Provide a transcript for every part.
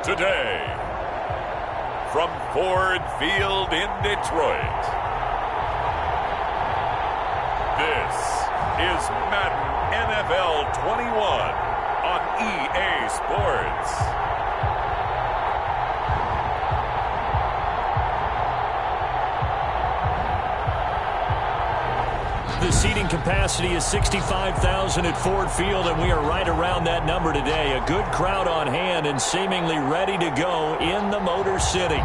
Today, from Ford Field in Detroit, this is Madden NFL 21 on EA Sports. The seating capacity is 65,000 at Ford Field, and we are right around that number today. A good crowd on hand and seemingly ready to go in the Motor City.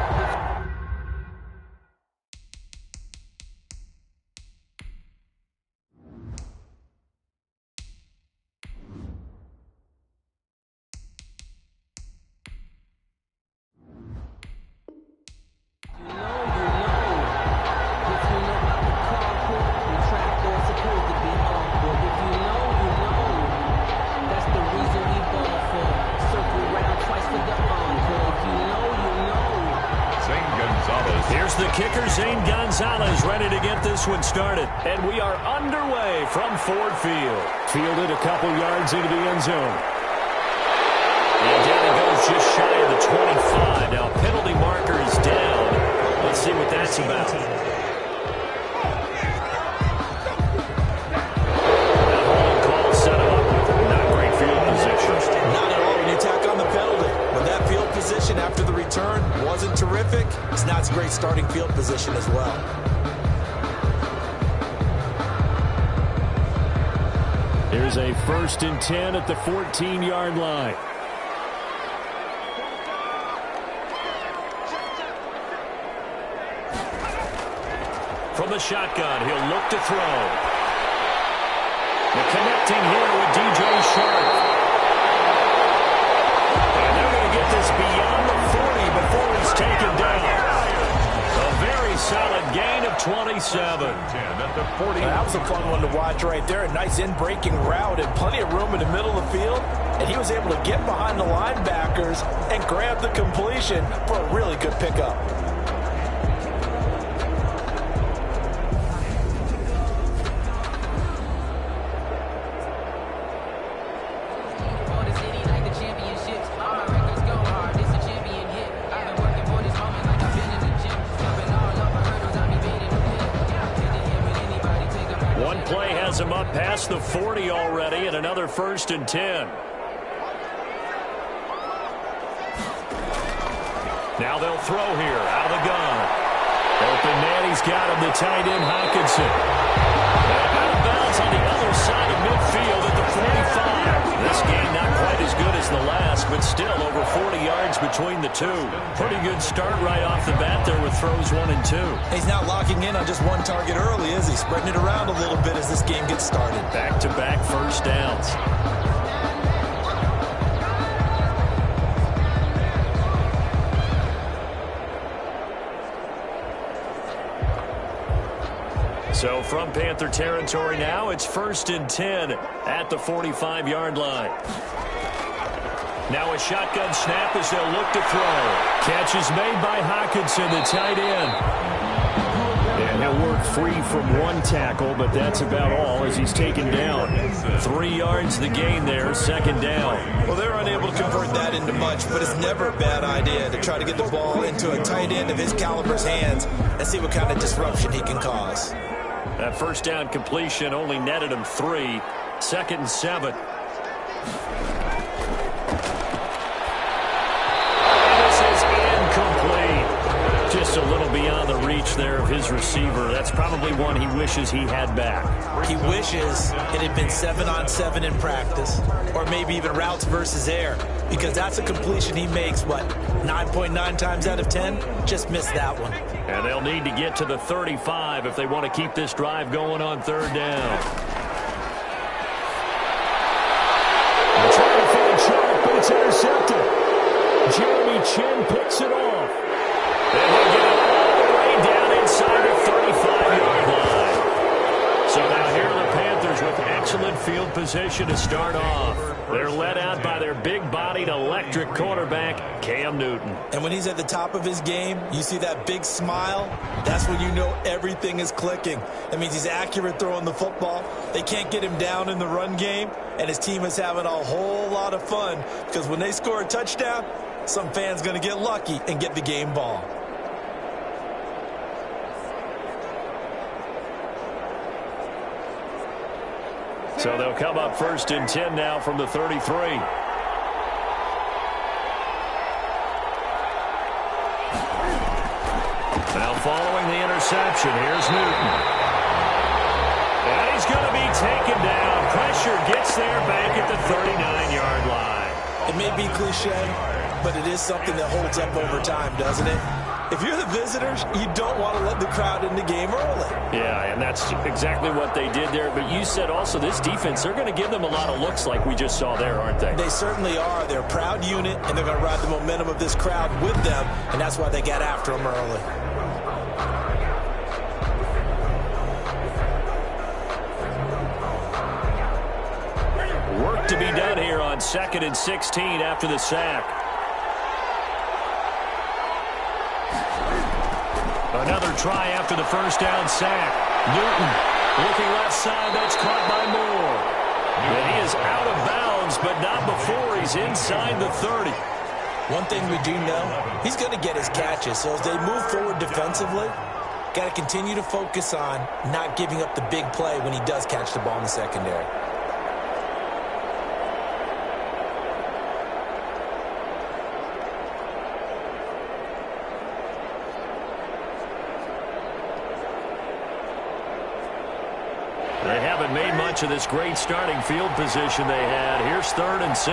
Here's the kicker, Zane Gonzalez, ready to get this one started. And we are underway from Ford Field. Fielded a couple yards into the end zone. And down it goes just shy of the 25. Now, penalty marker is down. Let's see what that's about. That holding call set him up with not great field position. Not at all when you tack on the penalty. But that field position after the return wasn't terrific. It's not a great starting field position as well. Here's a 1st and 10 at the 14-yard line. From the shotgun, he'll look to throw. The connecting here with DJ Sharp. And they're going to get this beyond the 40 before he's taken down. A very solid gain of 27. That was a fun one to watch right there. A nice in-breaking route and plenty of room in the middle of the field. And he was able to get behind the linebackers and grab the completion for a really good pickup. Him up past the 40 already, and another 1st and 10. Now they'll throw here out of the gun. Open man, he's got him, the tight end Hockenson. Out of bounds on the other side of midfield at the 45. This game not quite as good as the last, but still over 40 yards between the two. Pretty good start right off the bat there with throws 1 and 2. He's not locking in on just one target early, is he? Spreading it around a little bit as this game gets started. Back-to-back first downs. So from Panther territory now, it's 1st and 10 at the 45-yard line. Now a shotgun snap as they'll look to throw. Catch is made by Hockenson, the tight end. And he'll work free from one tackle, but that's about all as he's taken down. 3 yards the gain there, 2nd down. Well, they're unable to convert that into much, but it's never a bad idea to try to get the ball into a tight end of his caliber's hands and see what kind of disruption he can cause. That 1st down completion only netted him 3. 2nd and 7. This is incomplete. Just a little beyond the reach there of his receiver. That's probably one he wishes he had back. He wishes it had been 7-on-7 in practice, or maybe even routes versus air, because that's a completion he makes, 9.9 times out of 10? Just missed that one. And they'll need to get to the 35 if they want to keep this drive going on 3rd down. They're trying to find Sharp, but it's intercepted. Jeremy Chin picks it off. And he'll get it all the way down inside the 35-yard line. So now here are the Panthers with excellent field position to start off. They're led out by their big-bodied electric quarterback, Cam Newton. And when he's at the top of his game, you see that big smile, that's when you know everything is clicking. That means he's accurate throwing the football. They can't get him down in the run game, and his team is having a whole lot of fun because when they score a touchdown, some fan's going to get lucky and get the game ball. So they'll come up 1st and 10 now from the 33. Now following the interception, here's Newton. And he's going to be taken down. Pressure gets there back at the 39-yard line. It may be cliche, but it is something that holds up over time, doesn't it? If you're the visitors, you don't want to let the crowd in the game early. Yeah, and that's exactly what they did there. But you said also this defense, they're going to give them a lot of looks like we just saw there, aren't they? They certainly are. They're a proud unit, and they're going to ride the momentum of this crowd with them, and that's why they got after them early. Work to be done here on 2nd and 16 after the sack. Another try after the first down sack. Newton looking left side. That's caught by Moore. And he is out of bounds, but not before he's inside the 30. One thing we do know, he's going to get his catches. So as they move forward defensively, got to continue to focus on not giving up the big play when he does catch the ball in the secondary. They haven't made much of this great starting field position they had. Here's 3rd and 6.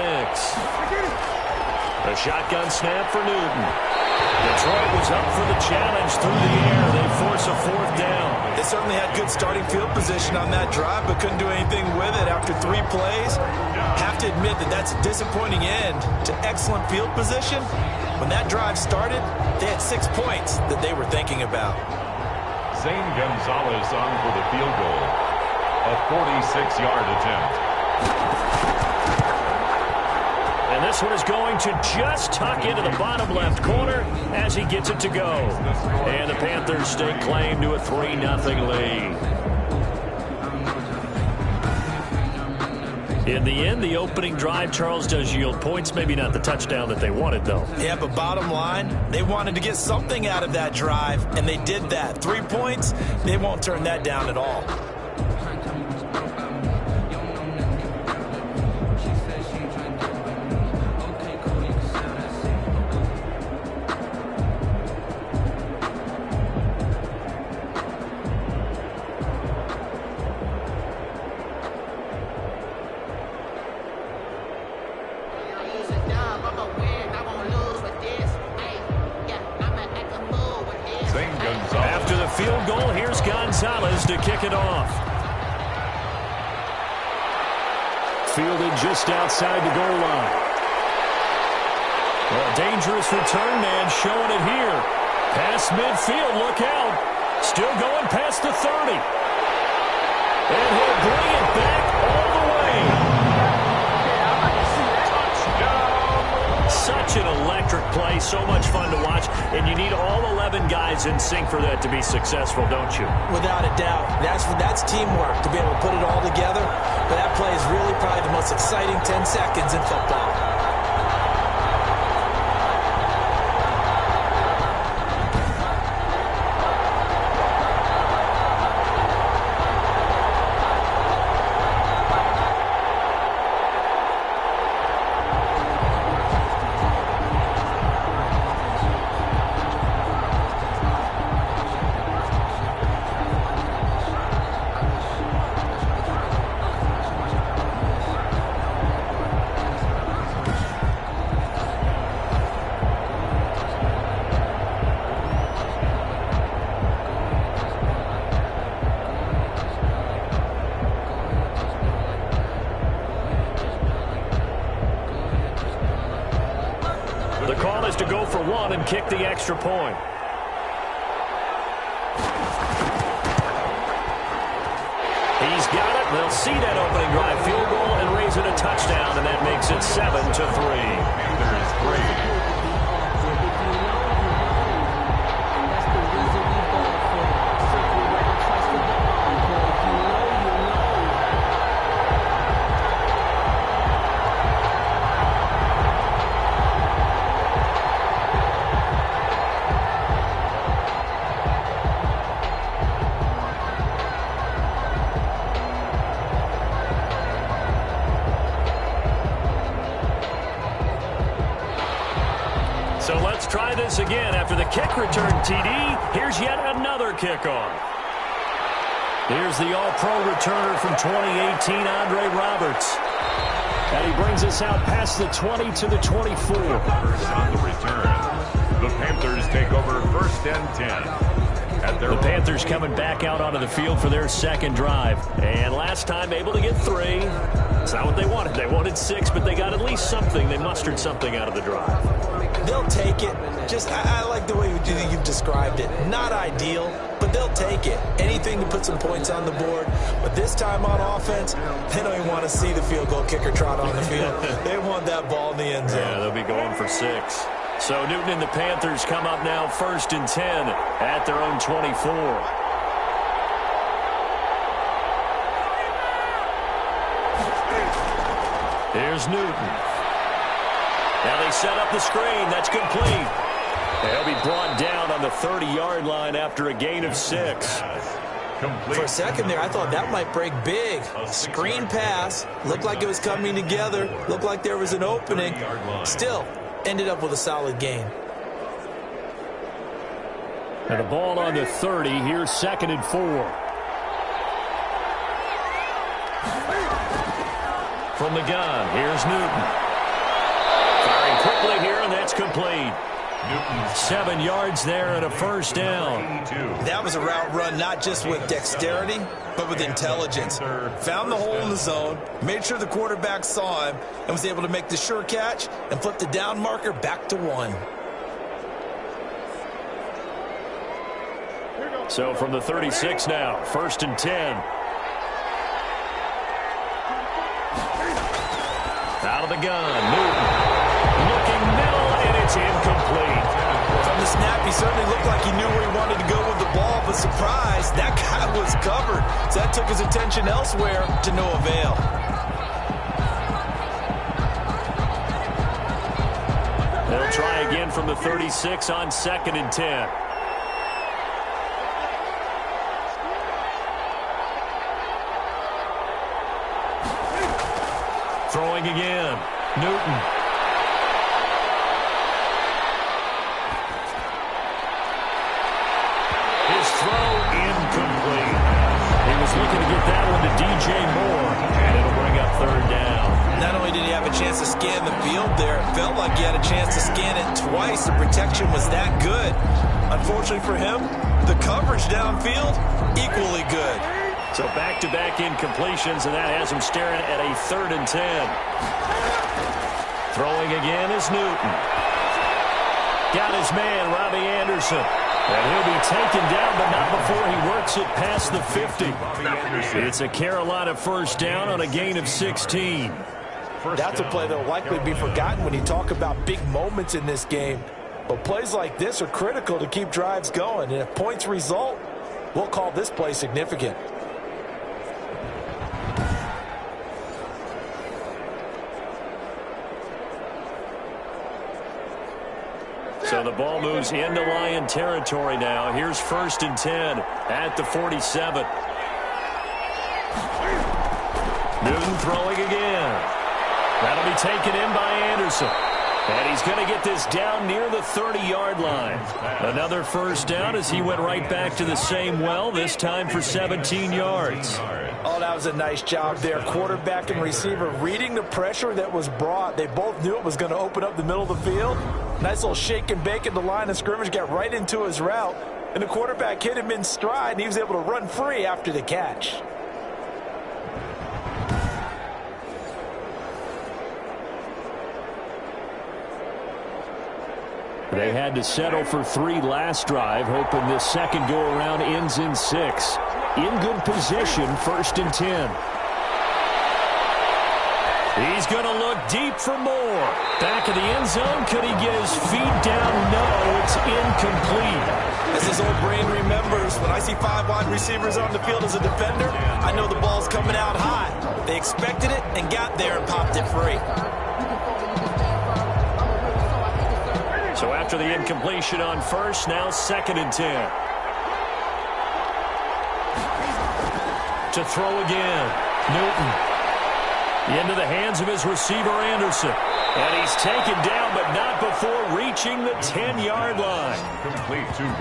A shotgun snap for Newton. Detroit was up for the challenge through the air. They force a 4th down. They certainly had good starting field position on that drive, but couldn't do anything with it after 3 plays. Have to admit that that's a disappointing end to excellent field position. When that drive started, they had 6 points that they were thinking about. Zane Gonzalez on for the field goal. A 46-yard attempt. And this one is going to just tuck into the bottom left corner as he gets it to go. And the Panthers stake claim to a 3-0 lead. In the end, the opening drive, Charles, does yield points. Maybe not the touchdown that they wanted, though. Yeah, but bottom line, they wanted to get something out of that drive, and they did that. 3 points, they won't turn that down at all. After the field goal, here's Gonzalez to kick it off. Fielded just outside the goal line. A dangerous return man showing it here. Past midfield, look out. Still going past the 30. And he'll bring it back all the way. Such an electric play, so much fun to watch, and you need all 11 guys in sync for that to be successful, don't you? Without a doubt. That's teamwork, to be able to put it all together. But that play is really probably the most exciting 10 seconds in football. The call is to go for one and kick the extra point. He's got it. They'll see that opening drive field goal and raise it a touchdown, and that makes it 7-3. Panthers 3. So let's try this again. After the kick return TD, here's yet another kickoff. Here's the all-pro returner from 2018, Andre Roberts. And he brings us out past the 20 to the 24. First on the return. The Panthers take over 1st and 10. The Panthers coming back out onto the field for their second drive. And last time able to get 3. It's not what they wanted. They wanted 6, but they got at least something. They mustered something out of the drive. They'll take it. I like the way you've described it. Not ideal, but they'll take it. Anything to put some points on the board. But this time on offense, they don't even want to see the field goal kicker trot on the field. They want that ball in the end zone. Yeah, they'll be going for 6. So Newton and the Panthers come up now 1st and 10 at their own 24. Here's Newton. Now they set up the screen. That's complete. They'll be brought down on the 30-yard line after a gain of 6. For a second there, I thought that might break big. Screen pass. Looked like it was coming together. Looked like there was an opening. Still, ended up with a solid gain. And the ball on the 30. Here's 2nd and 4. From the gun, here's Newton. Firing quickly here, and that's complete. 7 yards there and a first down. That was a route run not just with dexterity, but with intelligence. Found the hole in the zone, made sure the quarterback saw him, and was able to make the sure catch and flip the down marker back to 1. So from the 36 now, 1st and 10. Out of the gun, Newton. Looking middle, and it's incomplete. From the snap, he certainly looked like he knew where he wanted to go with the ball, but surprise, that guy was covered. So that took his attention elsewhere to no avail. They'll try again from the 36 on 2nd and 10. Throwing again, Newton. His throw incomplete. He was looking to get that one to DJ Moore, and it'll bring up 3rd down. Not only did he have a chance to scan the field there, it felt like he had a chance to scan it twice. The protection was that good. Unfortunately for him, the coverage downfield, equally good. So back-to-back incompletions, and that has him staring at a 3rd and 10. Throwing again is Newton. Got his man, Robbie Anderson. And he'll be taken down, but not before he works it past the 50. It's a Carolina first down on a gain of 16. That's a play that will likely be forgotten when you talk about big moments in this game. But plays like this are critical to keep drives going. And if points result, we'll call this play significant. So the ball moves into Lion territory now. Here's 1st and 10 at the 47. Newton throwing again. That'll be taken in by Anderson. And he's going to get this down near the 30-yard line. Another first down as he went right back to the same well, this time for 17 yards. Oh, that was a nice job there. Quarterback and receiver reading the pressure that was brought. They both knew it was going to open up the middle of the field. Nice little shake and bake at the line of scrimmage, got right into his route. And the quarterback hit him in stride, and he was able to run free after the catch. They had to settle for 3 last drive, hoping this second go-around ends in 6. in good position, 1st and 10. He's going to look deep for more. Back of the end zone. Could he get his feet down? No, it's incomplete. As his old brain remembers, when I see 5 wide receivers on the field as a defender, I know the ball's coming out high. They expected it and got there and popped it free. So after the incompletion on 1st, now 2nd and 10. To throw again. Newton. Into the hands of his receiver, Anderson. And he's taken down, but not before reaching the 10-yard line.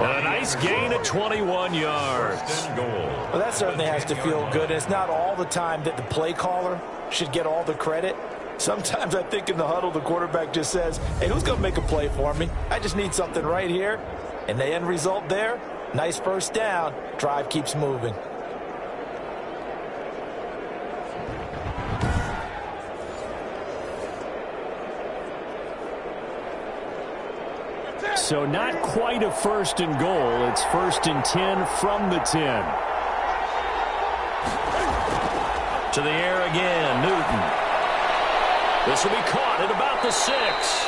And a nice gain of 21 yards. Well, that certainly has to feel good. It's not all the time that the play caller should get all the credit. Sometimes I think in the huddle, the quarterback just says, hey, who's going to make a play for me? I just need something right here. And the end result there, nice 1st down. Drive keeps moving. So not quite a 1st and goal. It's 1st and 10 from the 10. To the air again, Newton. This will be caught at about the 6.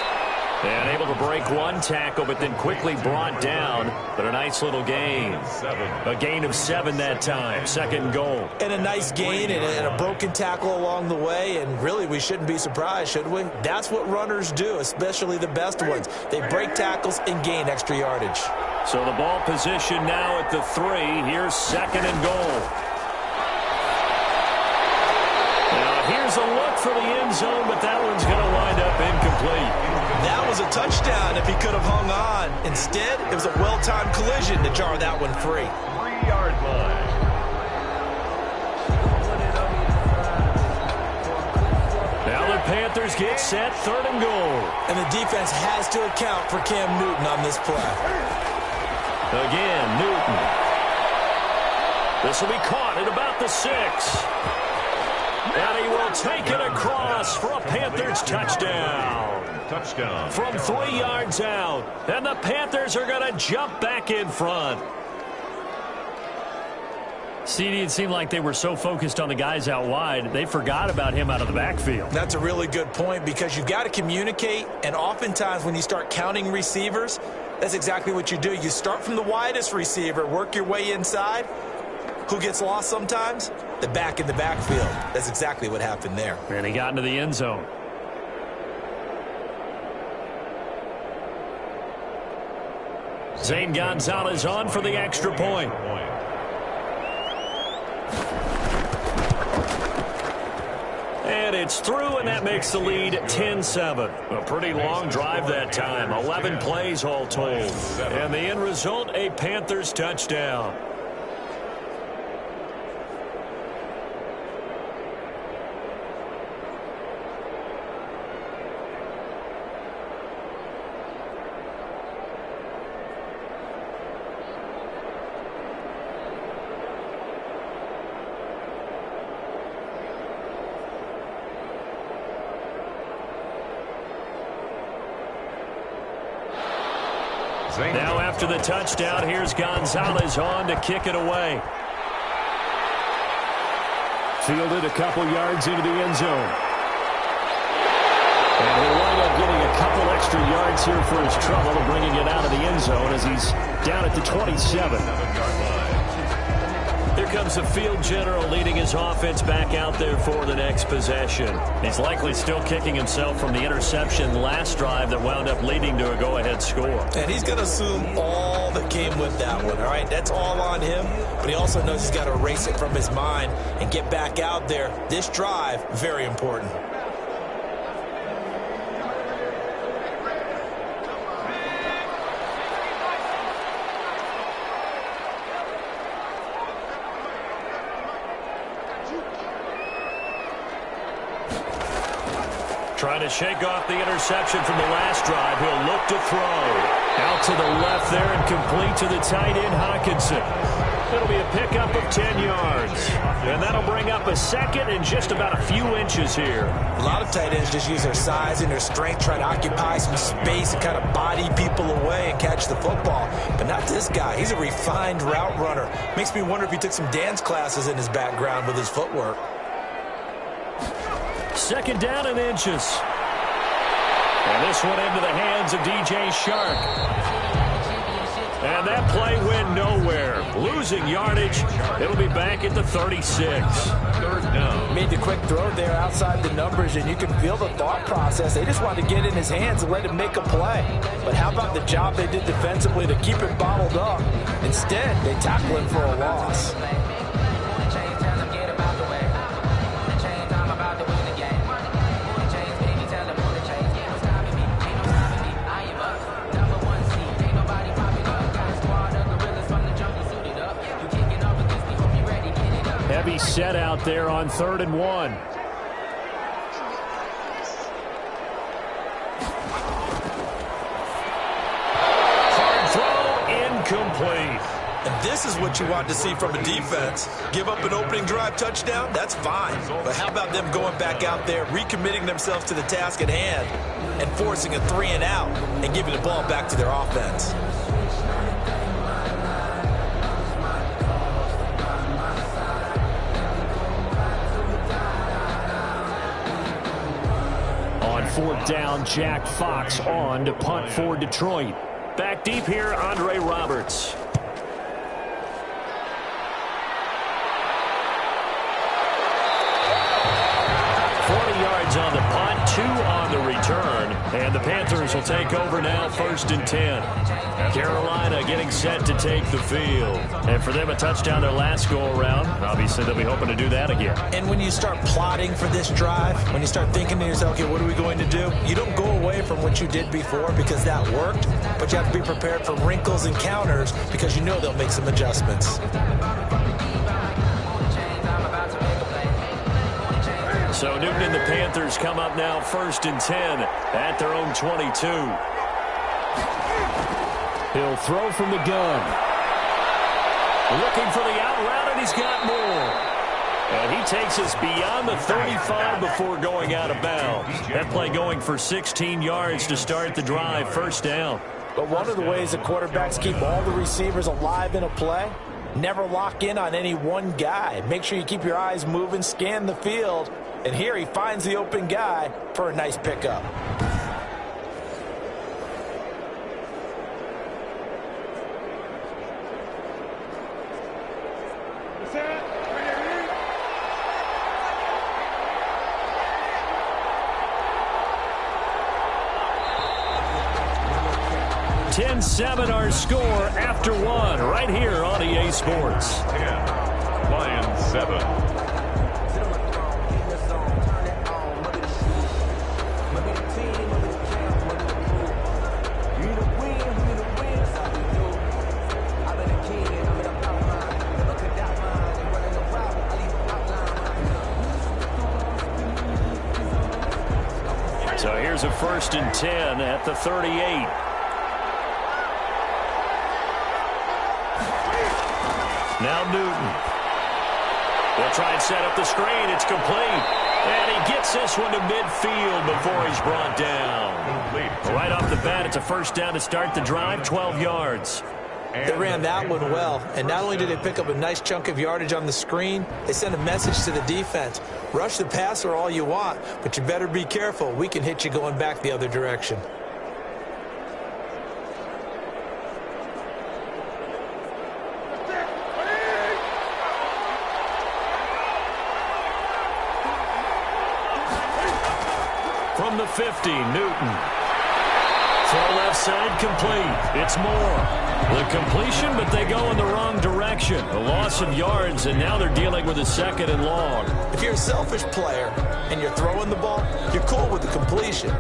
And able to break one tackle, but then quickly brought down. But a nice little gain. A gain of 7 that time. 2nd goal. And a nice gain and a broken tackle along the way. And really, we shouldn't be surprised, should we? That's what runners do, especially the best ones. They break tackles and gain extra yardage. So the ball position now at the 3. Here's 2nd and goal. Now here's a look for the end zone, but that one's going to wind up incomplete. That was a touchdown if he could have hung on. Instead, it was a well-timed collision to jar that one free. 3-yard line. Now the Panthers get set, 3rd and goal. And the defense has to account for Cam Newton on this play. Again, Newton. This will be caught at about the 6. And he will take it across for a Panthers touchdown. From 3 yards out. And the Panthers are going to jump back in front. CD, it seemed like they were so focused on the guys out wide, they forgot about him out of the backfield. That's a really good point because you've got to communicate, and oftentimes when you start counting receivers, that's exactly what you do. You start from the widest receiver, work your way inside. Who gets lost sometimes? The back in the backfield. That's exactly what happened there. And he got into the end zone. Zane Gonzalez on for the extra point. And it's through, and that makes the lead 10-7. A pretty long drive that time. 11 plays all told. And the end result, a Panthers touchdown. Now after the touchdown, here's Gonzalez on to kick it away. Fielded a couple yards into the end zone. And he'll wind up getting a couple extra yards here for his trouble of bringing it out of the end zone as he's down at the 27. Here comes the field general leading his offense back out there for the next possession. He's likely still kicking himself from the interception last drive that wound up leading to a go-ahead score. And he's going to assume all that came with that one, all right? That's all on him, but he also knows he's got to erase it from his mind and get back out there. This drive, very important. Trying to shake off the interception from the last drive. He'll look to throw. Out to the left there and complete to the tight end, Hawkinson. It'll be a pickup of 10 yards. And that'll bring up a second and just about a few inches here. A lot of tight ends just use their size and their strength, try to occupy some space and kind of body people away and catch the football. But not this guy. He's a refined route runner. Makes me wonder if he took some dance classes in his background with his footwork. Second down and inches. And this one into the hands of DJ Shark. And that play went nowhere. Losing yardage. It'll be back at the 36. Third down. Made the quick throw there outside the numbers, and you can feel the thought process. They just wanted to get in his hands and let him make a play. But how about the job they did defensively to keep it bottled up? Instead, they tackle him for a loss. Heavy set out there on 3rd and 1. Hard throw, incomplete. And this is what you want to see from a defense. Give up an opening drive touchdown, that's fine. But how about them going back out there, recommitting themselves to the task at hand, and forcing a 3-and-out and giving the ball back to their offense? On 4th down, Jack Fox on to punt for Detroit. Back deep here, Andre Roberts. 40 yards on the punt, 2 on the return. And the Panthers will take over now, 1st and 10. Carolina getting set to take the field. And for them, a touchdown their last go-around. Obviously, they'll be hoping to do that again. And when you start plotting for this drive, when you start thinking to yourself, okay, what are we going to do? You don't go away from what you did before because that worked, but you have to be prepared for wrinkles and counters because you know they'll make some adjustments. So Newton and the Panthers come up now 1st and 10 at their own 22. He'll throw from the gun. Looking for the out route, and he's got more. And he takes us beyond the 35 before going out of bounds. That play going for 16 yards to start the drive, 1st down. But one of the ways the quarterbacks keep all the receivers alive in a play, never lock in on any one guy. Make sure you keep your eyes moving, scan the field. And here he finds the open guy for a nice pickup. $10-7 our score after 1 right here on EA Sports. 10, Lions 7. So here's a 1st and 10 at the 38. Now Newton. They'll try and set up the screen. It's complete. And he gets this one to midfield before he's brought down. Right off the bat, it's a 1st down to start the drive, 12 yards. They ran that one well, and not only did they pick up a nice chunk of yardage on the screen, they sent a message to the defense. Rush the passer all you want, but you better be careful. We can hit you going back the other direction. From the 50, Newton. Throw left side complete. It's more. The completion, but they go in the wrong direction. A loss of yards, and now they're dealing with a 2nd and long. If you're a selfish player and you're throwing the ball, you're cool with the completion.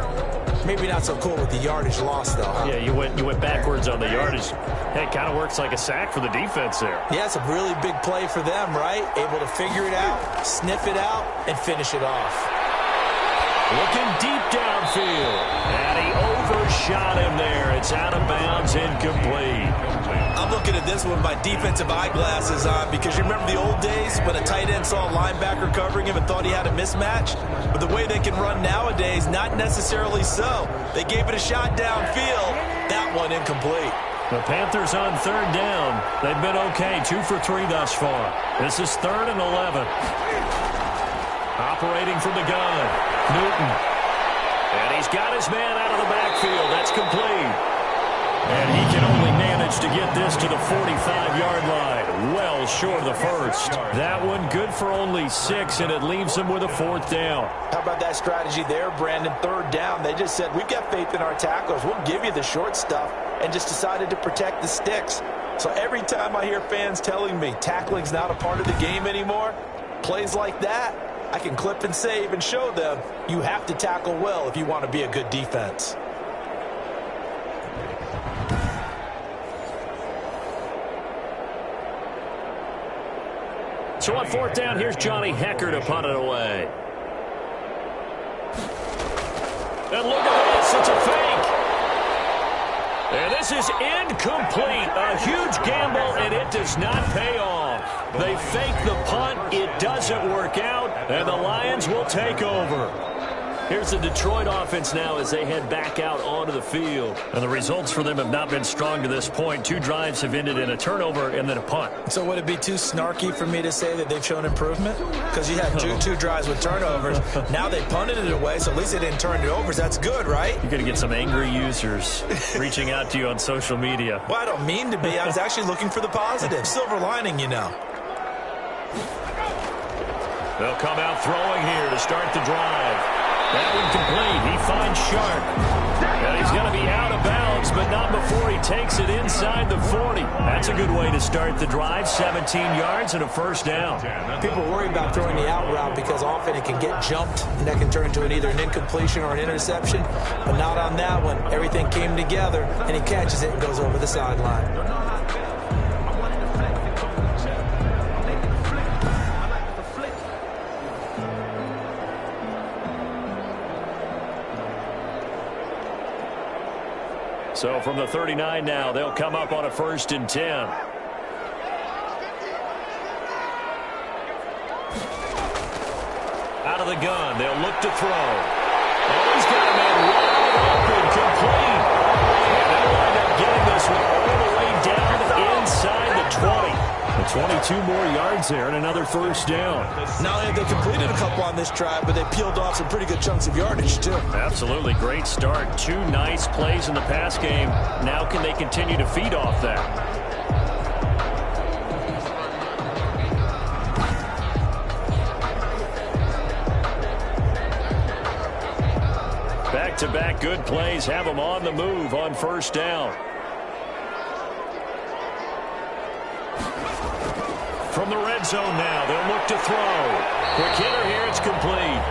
Maybe not so cool with the yardage loss, though, huh? Yeah, you went backwards on the yardage. Hey, it kind of works like a sack for the defense there. Yeah, it's a really big play for them, right? Able to figure it out, sniff it out, and finish it off. Looking deep downfield. And he overshot him there. It's out of bounds, incomplete. I'm looking looking at this one with my defensive eyeglasses on, because you remember the old days when a tight end saw a linebacker covering him and thought he had a mismatch? But the way they can run nowadays, not necessarily so. They gave it a shot downfield. That one incomplete. The Panthers on third down. They've been okay, 2 for 3 thus far. This is 3rd and 11. Operating from the gun, Newton. And he's got his man out of the backfield. That's complete. And he can only manage to get this to the 45-yard line. Well short of the first. That one good for only 6, and it leaves him with a 4th down. How about that strategy there, Brandon? 3rd down. They just said, we've got faith in our tacklers. We'll give you the short stuff, and just decided to protect the sticks. So every time I hear fans telling me tackling's not a part of the game anymore, plays like that, I can clip and save and show them you have to tackle well if you want to be a good defense. So on 4th down, here's Johnny Hecker to punt it away. And look at this, it's a fake. And this is incomplete. A huge gamble, and it does not pay off. They fake the punt, it doesn't work out, and the Lions will take over. Here's the Detroit offense now as they head back out onto the field. And the results for them have not been strong to this point. 2 drives have ended in a turnover and then a punt. So would it be too snarky for me to say that they've shown improvement? Because you had two drives with turnovers. Now they punted it away, so at least they didn't turn it over. That's good, right? You're going to get some angry users reaching out to you on social media. Well, I don't mean to be. I was actually looking for the positive. Silver lining, you know. They'll come out throwing here to start the drive. That one complete. He finds Sharp. And he's going to be out of bounds, but not before he takes it inside the 40. That's a good way to start the drive. 17 yards and a 1st down. People worry about throwing the out route because often it can get jumped, and that can turn into either an incompletion or an interception. But not on that one. Everything came together, and he catches it and goes over the sideline. So from the 39 now, they'll come up on a 1st and 10. Out of the gun, they'll look to throw. Oh, he's got a man wide open, complete. And they'll wind up getting this one all the way down inside the 20. 22 more yards there and another 1st down. Not only have they completed a couple on this drive, but they peeled off some pretty good chunks of yardage, too. Absolutely. Great start. 2 nice plays in the pass game. Now can they continue to feed off that? Back-to-back good plays have them on the move on 1st down. From the red zone now, they'll look to throw. Quick hitter here, it's complete.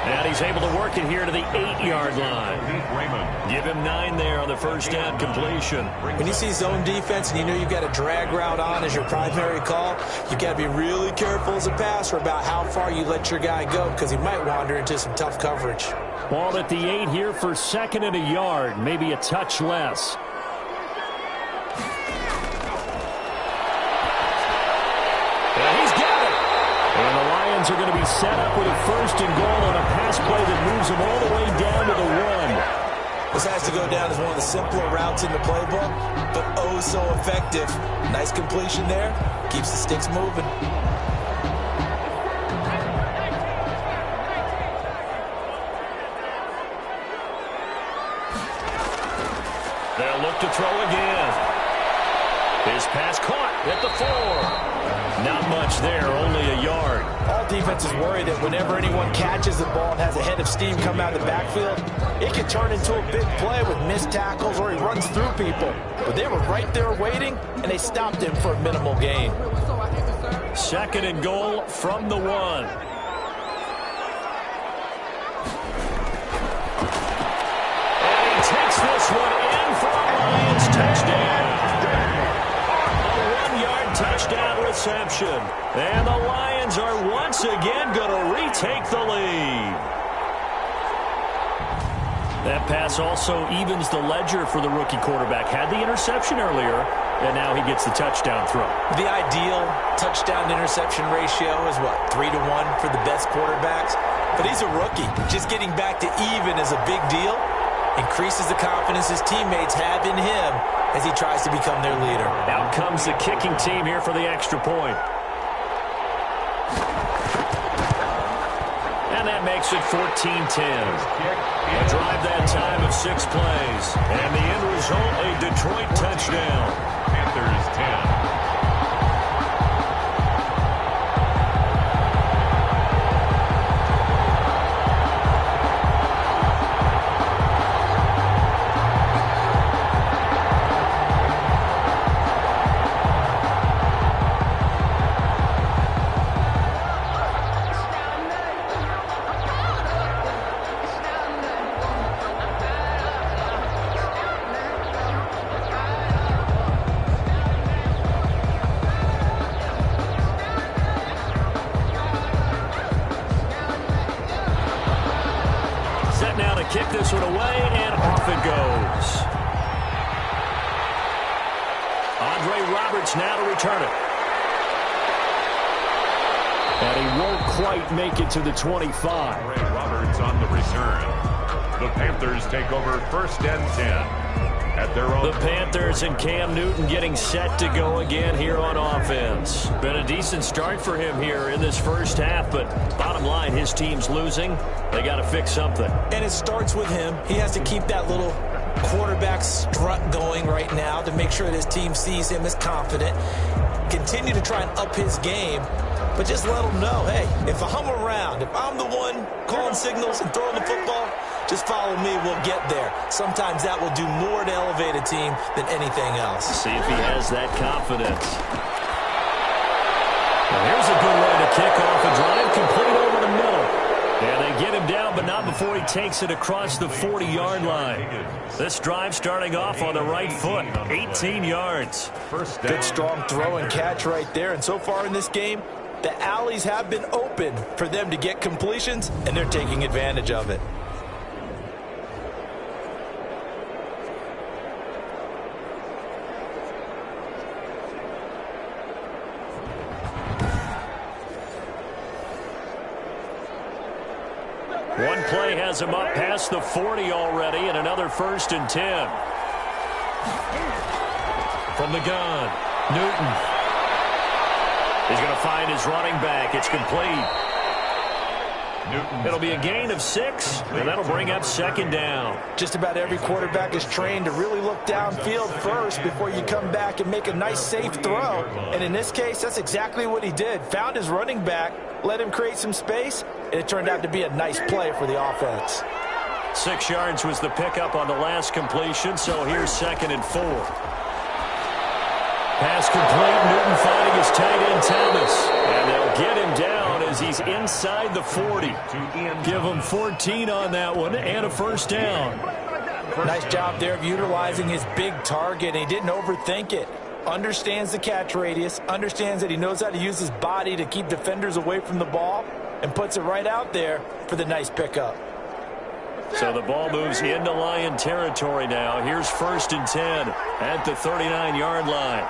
And he's able to work it here to the 8-yard line. Give him 9 there on the 1st down completion. When you see zone defense and you know you've got a drag route on as your primary call, you've got to be really careful as a passer about how far you let your guy go, because he might wander into some tough coverage. Ball at the 8 here for 2nd and a yard, maybe a touch less. And he's got it. And the Lions are going to be set up with a 1st and goal on a pass play that moves them all the way down to the 1. This has to go down as one of the simpler routes in the playbook, but oh so effective. Nice completion there. Keeps the sticks moving. They'll look to throw again. His pass caught at the 4. Not much there, only a yard. All defenses worry that whenever anyone catches the ball and has a head of steam come out of the backfield, it can turn into a big play with missed tackles or he runs through people. But they were right there waiting, and they stopped him for a minimal gain. 2nd and goal from the 1. And he takes this one in for a Lions touchdown. Touchdown reception. And the Lions are once again going to retake the lead. That pass also evens the ledger for the rookie quarterback. Had the interception earlier, and now he gets the touchdown throw. The ideal touchdown-interception ratio is, what, 3-1 for the best quarterbacks? But he's a rookie. Just getting back to even is a big deal. Increases the confidence his teammates have in him as he tries to become their leader. Out comes the kicking team here for the extra point. And that makes it 14-10. A drive that time of 6 plays. And the end result, a Detroit touchdown. Panthers 10. Kick this one away, and off it goes. Andre Roberts now to return it. And he won't quite make it to the 25. Andre Roberts on the return. The Panthers take over 1st and 10. At their own. The Panthers and Cam Newton getting set to go again here on offense. Been a decent start for him here in this first half, but bottom line, his team's losing. They got to fix something. And it starts with him. He has to keep that little quarterback strut going right now to make sure that his team sees him as confident. Continue to try and up his game, but just let him know, hey, if I'm around, if I'm the one calling signals and throwing the football, just follow me, we'll get there. Sometimes that will do more to elevate a team than anything else. See if he has that confidence. Well, here's a good way to kick off a drive, complete over the middle. And they get him down, but not before he takes it across the 40-yard line. This drive starting off on the right foot, 18 yards. Good strong throw and catch right there. And so far in this game, the alleys have been open for them to get completions, and they're taking advantage of it. One play has him up past the 40 already, and another 1st and 10. From the gun, Newton. He's going to find his running back. It's complete. It'll be a gain of 6, and that'll bring up 2nd down. Just about every quarterback is trained to really look downfield first before you come back and make a nice, safe throw. And in this case, that's exactly what he did. Found his running back, let him create some space, and it turned out to be a nice play for the offense. 6 yards was the pickup on the last completion, so here's 2nd and 4. Pass complete, Newton finding his tight end Thomas. And they'll get him down as he's inside the 40. Give him 14 on that one and a 1st down. Nice job there of utilizing his big target. He didn't overthink it. Understands the catch radius, understands that he knows how to use his body to keep defenders away from the ball, and puts it right out there for the nice pickup. So the ball moves into Lion territory now. Here's 1st and 10 at the 39-yard line.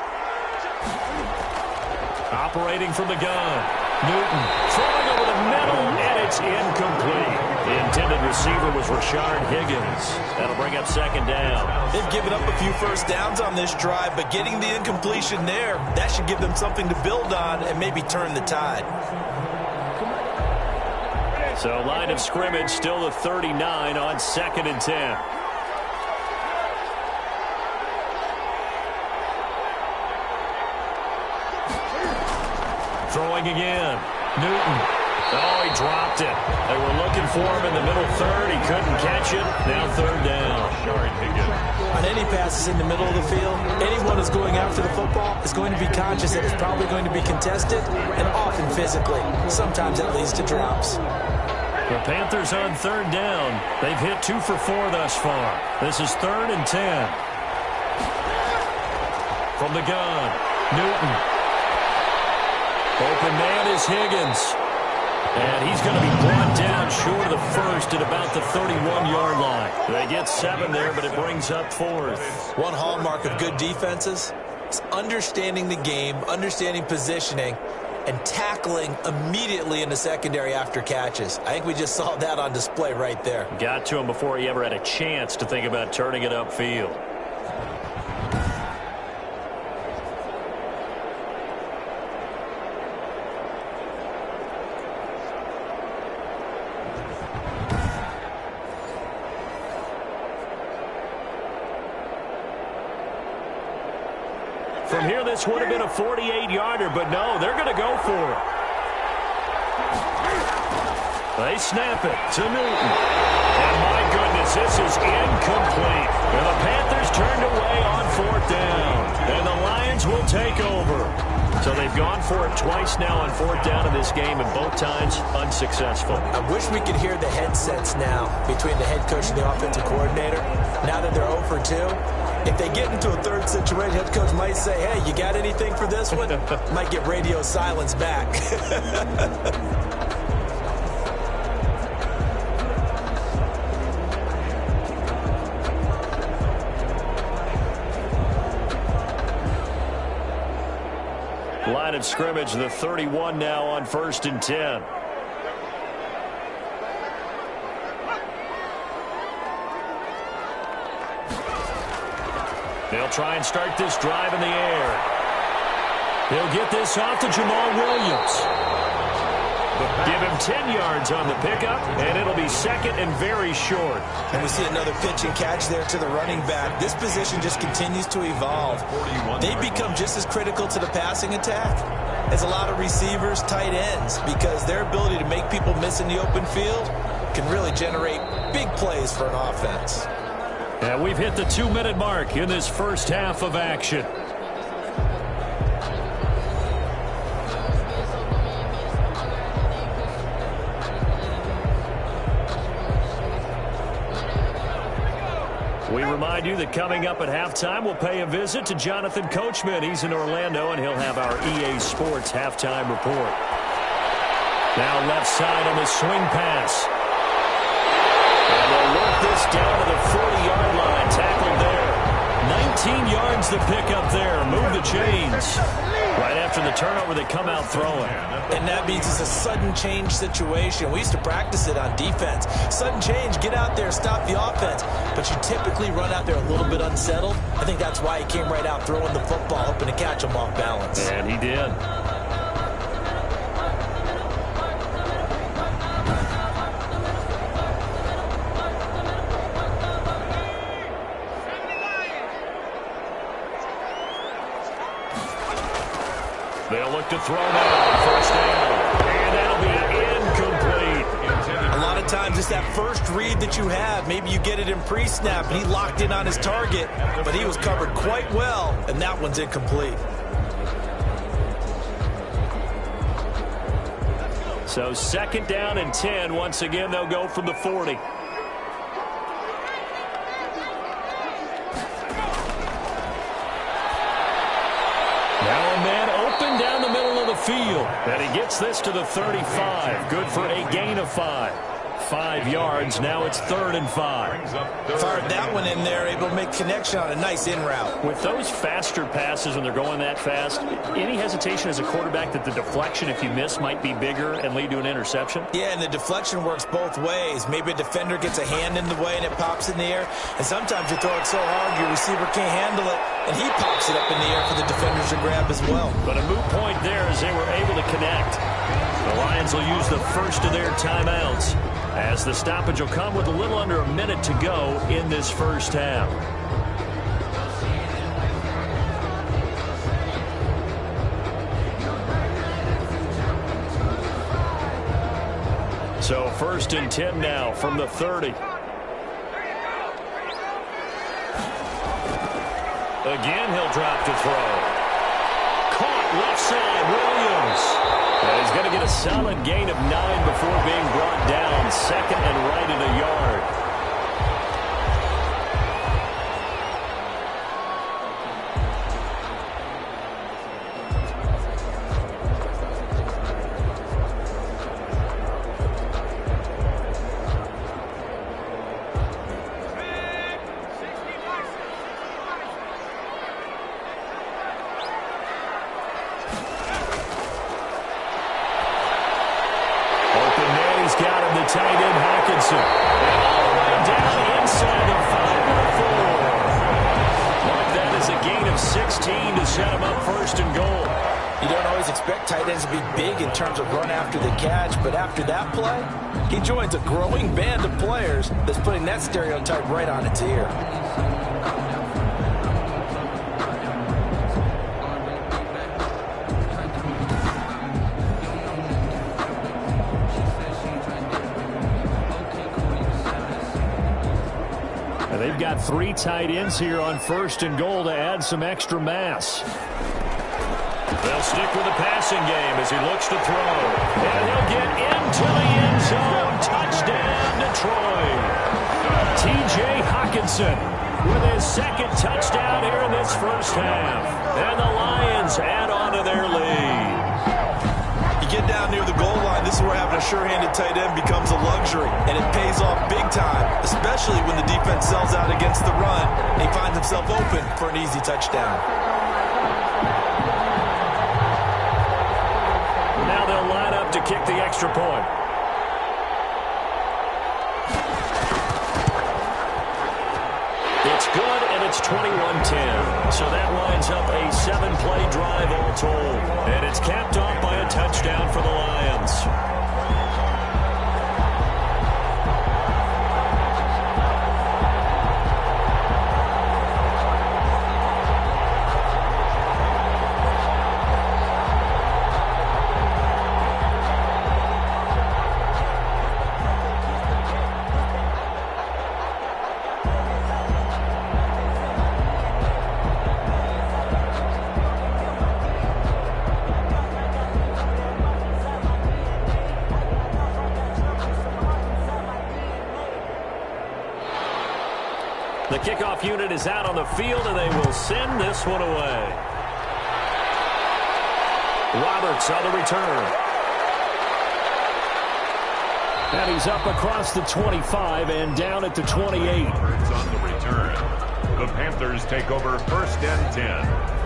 Operating from the gun. Newton throwing over the middle, and it's incomplete. The intended receiver was Rashard Higgins. That'll bring up 2nd down. They've given up a few 1st downs on this drive, but getting the incompletion there, that should give them something to build on and maybe turn the tide. So line of scrimmage still the 39 on 2nd and 10. Throwing again. Newton. Oh, he dropped it. They were looking for him in the middle 3rd. He couldn't catch it. Now 3rd down. On any passes in the middle of the field, anyone who's going after the football is going to be conscious that it's probably going to be contested and often physically. Sometimes that leads to drops. The Panthers on 3rd down. They've hit 2 for 4 thus far. This is 3rd and 10. From the gun, Newton. Open man is Higgins. And he's going to be brought down short of the 1st at about the 31-yard line. They get 7 there, but it brings up 4th. One hallmark of good defenses It's understanding the game, understanding positioning, and tackling immediately in the secondary after catches. I think we just saw that on display right there. Got to him before he ever had a chance to think about turning it upfield. From here, this would have been a 48-yarder, but no, they're going to go for it. They snap it to Newton. And my goodness, this is incomplete. And the Panthers turned away on 4th down. And the Lions will take over. So they've gone for it twice now on 4th down in this game, and both times unsuccessful. I wish we could hear the headsets now between the head coach and the offensive coordinator. Now that they're 0 for 2, if they get into a third situation, head coach might say, hey, you got anything for this one? Might get radio silence back. Line of scrimmage, the 31 now on 1st and 10. They'll try and start this drive in the air. He'll get this off to Jamal Williams. Give him 10 yards on the pickup, and it'll be 2nd and very short. And we see another pitch and catch there to the running back. This position just continues to evolve. They become just as critical to the passing attack as a lot of receivers, tight ends, because their ability to make people miss in the open field can really generate big plays for an offense. And we've hit the 2-minute mark in this first half of action. We remind you that coming up at halftime, we'll pay a visit to Jonathan Coachman. He's in Orlando, and he'll have our EA Sports halftime report. Now left side on the swing pass. And they'll work this down to the 40-yard line. Tackled there. 19 yards to pick up there. Move the chains. Right after the turnover, they come out throwing. And that means it's a sudden change situation. We used to practice it on defense. Sudden change, get out there, stop the offense. But you typically run out there a little bit unsettled. I think that's why he came right out throwing the football, hoping to catch him off balance. And he did. They'll look to throw now. 1st down. And that'll be incomplete. A lot of times it's that first read that you have. Maybe you get it in pre-snap, and he locked in on his target, but he was covered quite well, and that one's incomplete. So 2nd down and 10. Once again, they'll go from the 40. Now a man open down the middle of the field. And he gets this to the 35. Good for a gain of 5. 5 yards. Now it's 3rd and 5. Fired that one in there, able to make connection on a nice in route. With those faster passes when they're going that fast, any hesitation as a quarterback that the deflection, if you miss, might be bigger and lead to an interception? Yeah, and the deflection works both ways. Maybe a defender gets a hand in the way and it pops in the air. And sometimes you throw it so hard your receiver can't handle it, and he pops it up in the air for the defenders to grab as well. But a moot point there as they were able to connect. The Lions will use the first of their timeouts, as the stoppage will come with a little under a minute to go in this first half. So 1st and 10 now from the 30. Again, he'll drop to throw. Caught left side, Williams. And he's going to get a solid gain of 9 before being brought down. 2nd and right at a yard. Hockenson. And all the way down inside the 5-4. Mark that as a gain of 16 to set him up first and goal. You don't always expect tight ends to be big in terms of run after the catch, but after that play, he joins a growing band of players that's putting that stereotype right on its ear. They've got 3 tight ends here on first and goal to add some extra mass. They'll stick with the passing game as he looks to throw. And he'll get into the end zone. Touchdown, Detroit. T.J. Hockenson with his second touchdown here in this first half. And the Lions add on to their lead. You get down near the goal line, this is where having a sure-handed tight end becomes a luxury, and it pays off big time, especially when the defense sells out against the run and he finds himself open for an easy touchdown. Now they'll line up to kick the extra point. It's good, and it's 21-10. So that lines up a 7-play drive all told. And it's capped off by a touchdown for the Lions. The kickoff unit is out on the field, and they will send this one away. Roberts on the return. And he's up across the 25 and down at the 28. Roberts on the return. The Panthers take over first and 10.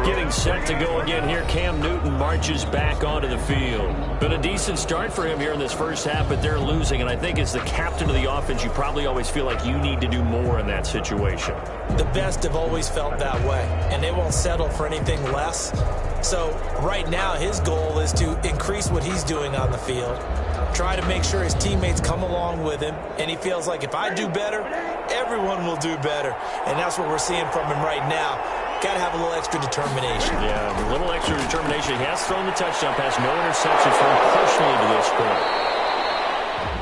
Getting set to go again here, Cam Newton marches back onto the field. Been a decent start for him here in this first half, but they're losing. And I think as the captain of the offense, you probably always feel like you need to do more in that situation. The best have always felt that way, and they won't settle for anything less. So right now his goal is to increase what he's doing on the field, try to make sure his teammates come along with him, and he feels like if I do better, everyone will do better. And that's what we're seeing from him right now. Got to have a little extra determination. Yeah, a little extra determination. He has thrown the touchdown pass, no interceptions for him personally to this point.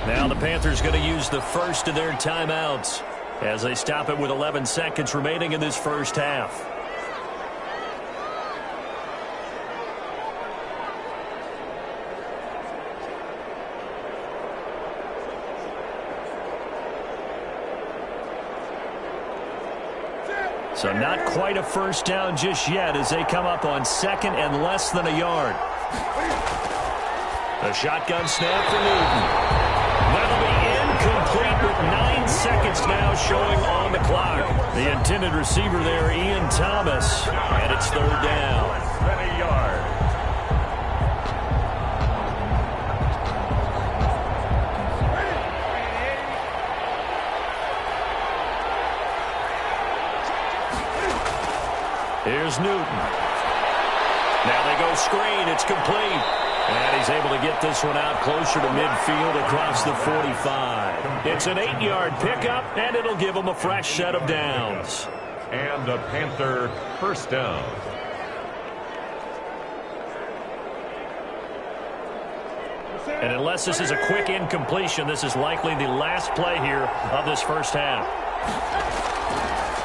Now the Panthers going to use the first of their timeouts as they stop it with 11 seconds remaining in this first half. So not quite a first down just yet as they come up on second and less than a yard. A shotgun snap for Newton. That'll be incomplete with 9 seconds now showing on the clock. The intended receiver there, Ian Thomas, and it's third down. Less than a yard. Here's Newton. Now they go screen. It's complete. And he's able to get this one out closer to midfield across the 45. It's an 8-yard pickup, and it'll give him a fresh set of downs. And a Panther first down. And unless this is a quick incompletion, this is likely the last play here of this first half.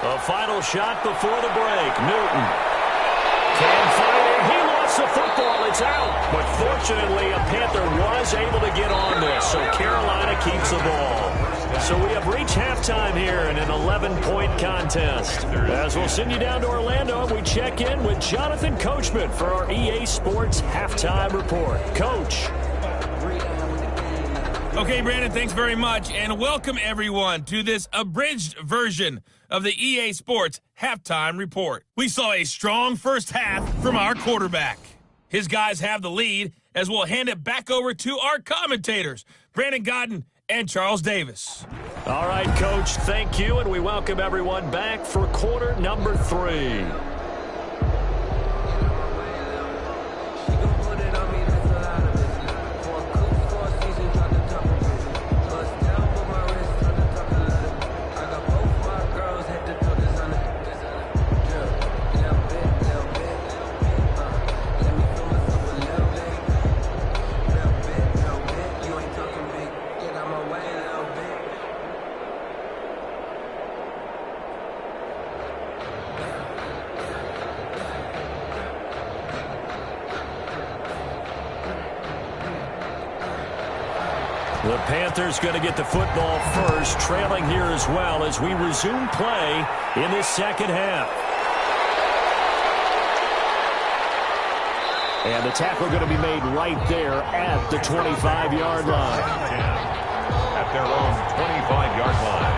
A final shot before the break. Newton can find it. He lost the football. It's out. But fortunately, a Panther was able to get on this, so Carolina keeps the ball. So we have reached halftime here in an 11-point contest. As we'll send you down to Orlando, we check in with Jonathan Coachman for our EA Sports Halftime Report. Coach. Okay, Brandon, thanks very much, and welcome everyone to this abridged version of the EA Sports Halftime Report. We saw a strong first half from our quarterback. His guys have the lead as we'll hand it back over to our commentators, Brandon Godden and Charles Davis. All right, Coach, thank you, and we welcome everyone back for quarter number 3. The Panthers going to get the football first, trailing here as well as we resume play in this second half. And the tackle going to be made right there at the 25-yard line. At their own 25-yard line.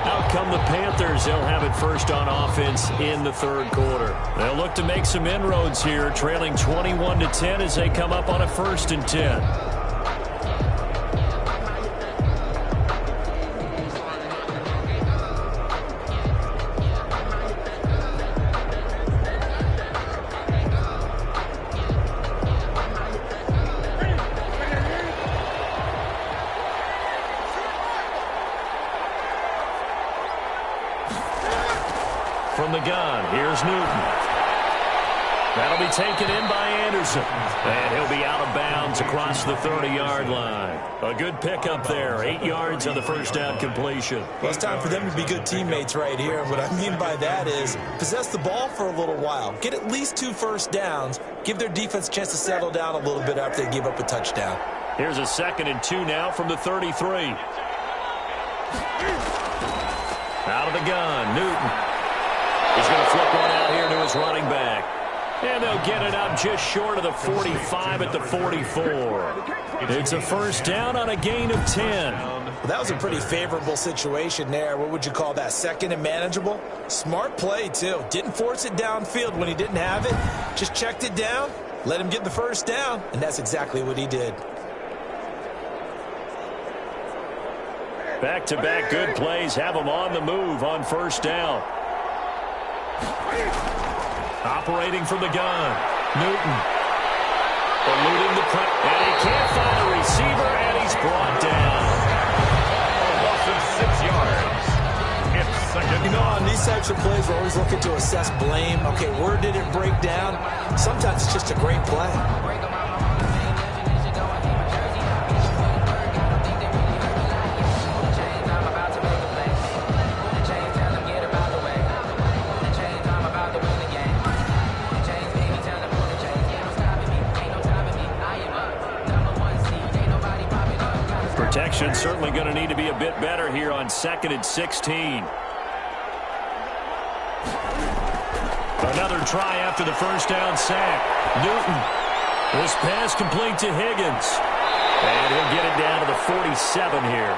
Out come the Panthers. They'll have it first on offense in the third quarter. They'll look to make some inroads here, trailing 21-10 as they come up on a 1st and 10. From the gun, here's Newton. That'll be taken in by Anderson. And he'll be out of bounds across the 30-yard line. A good pickup there. 8 yards on the first down completion. Well, it's time for them to be good teammates right here. And what I mean by that is possess the ball for a little while. Get at least 2 first downs. Give their defense a chance to settle down a little bit after they give up a touchdown. Here's a 2nd and 2 now from the 33. Out of the gun, Newton. He's going to flip one out here to his running back. And they'll get it up just short of the 45 at the 44. It's a first down on a gain of 10. Well, that was a pretty favorable situation there. What would you call that? 2nd and manageable? Smart play, too. Didn't force it downfield when he didn't have it. Just checked it down, let him get the first down, and that's exactly what he did. Back-to-back good plays have him on the move on first down. Operating from the gun, Newton. Eluding the press, and he can't find a receiver, and he's brought down. A loss of 6 yards. It's second. You know, on these types of plays, we're always looking to assess blame. Okay, where did it break down? Sometimes it's just a great play. Protection certainly going to need to be a bit better here on 2nd and 16. Another try after the first down sack. Newton. This pass complete to Higgins. And he'll get it down to the 47 here.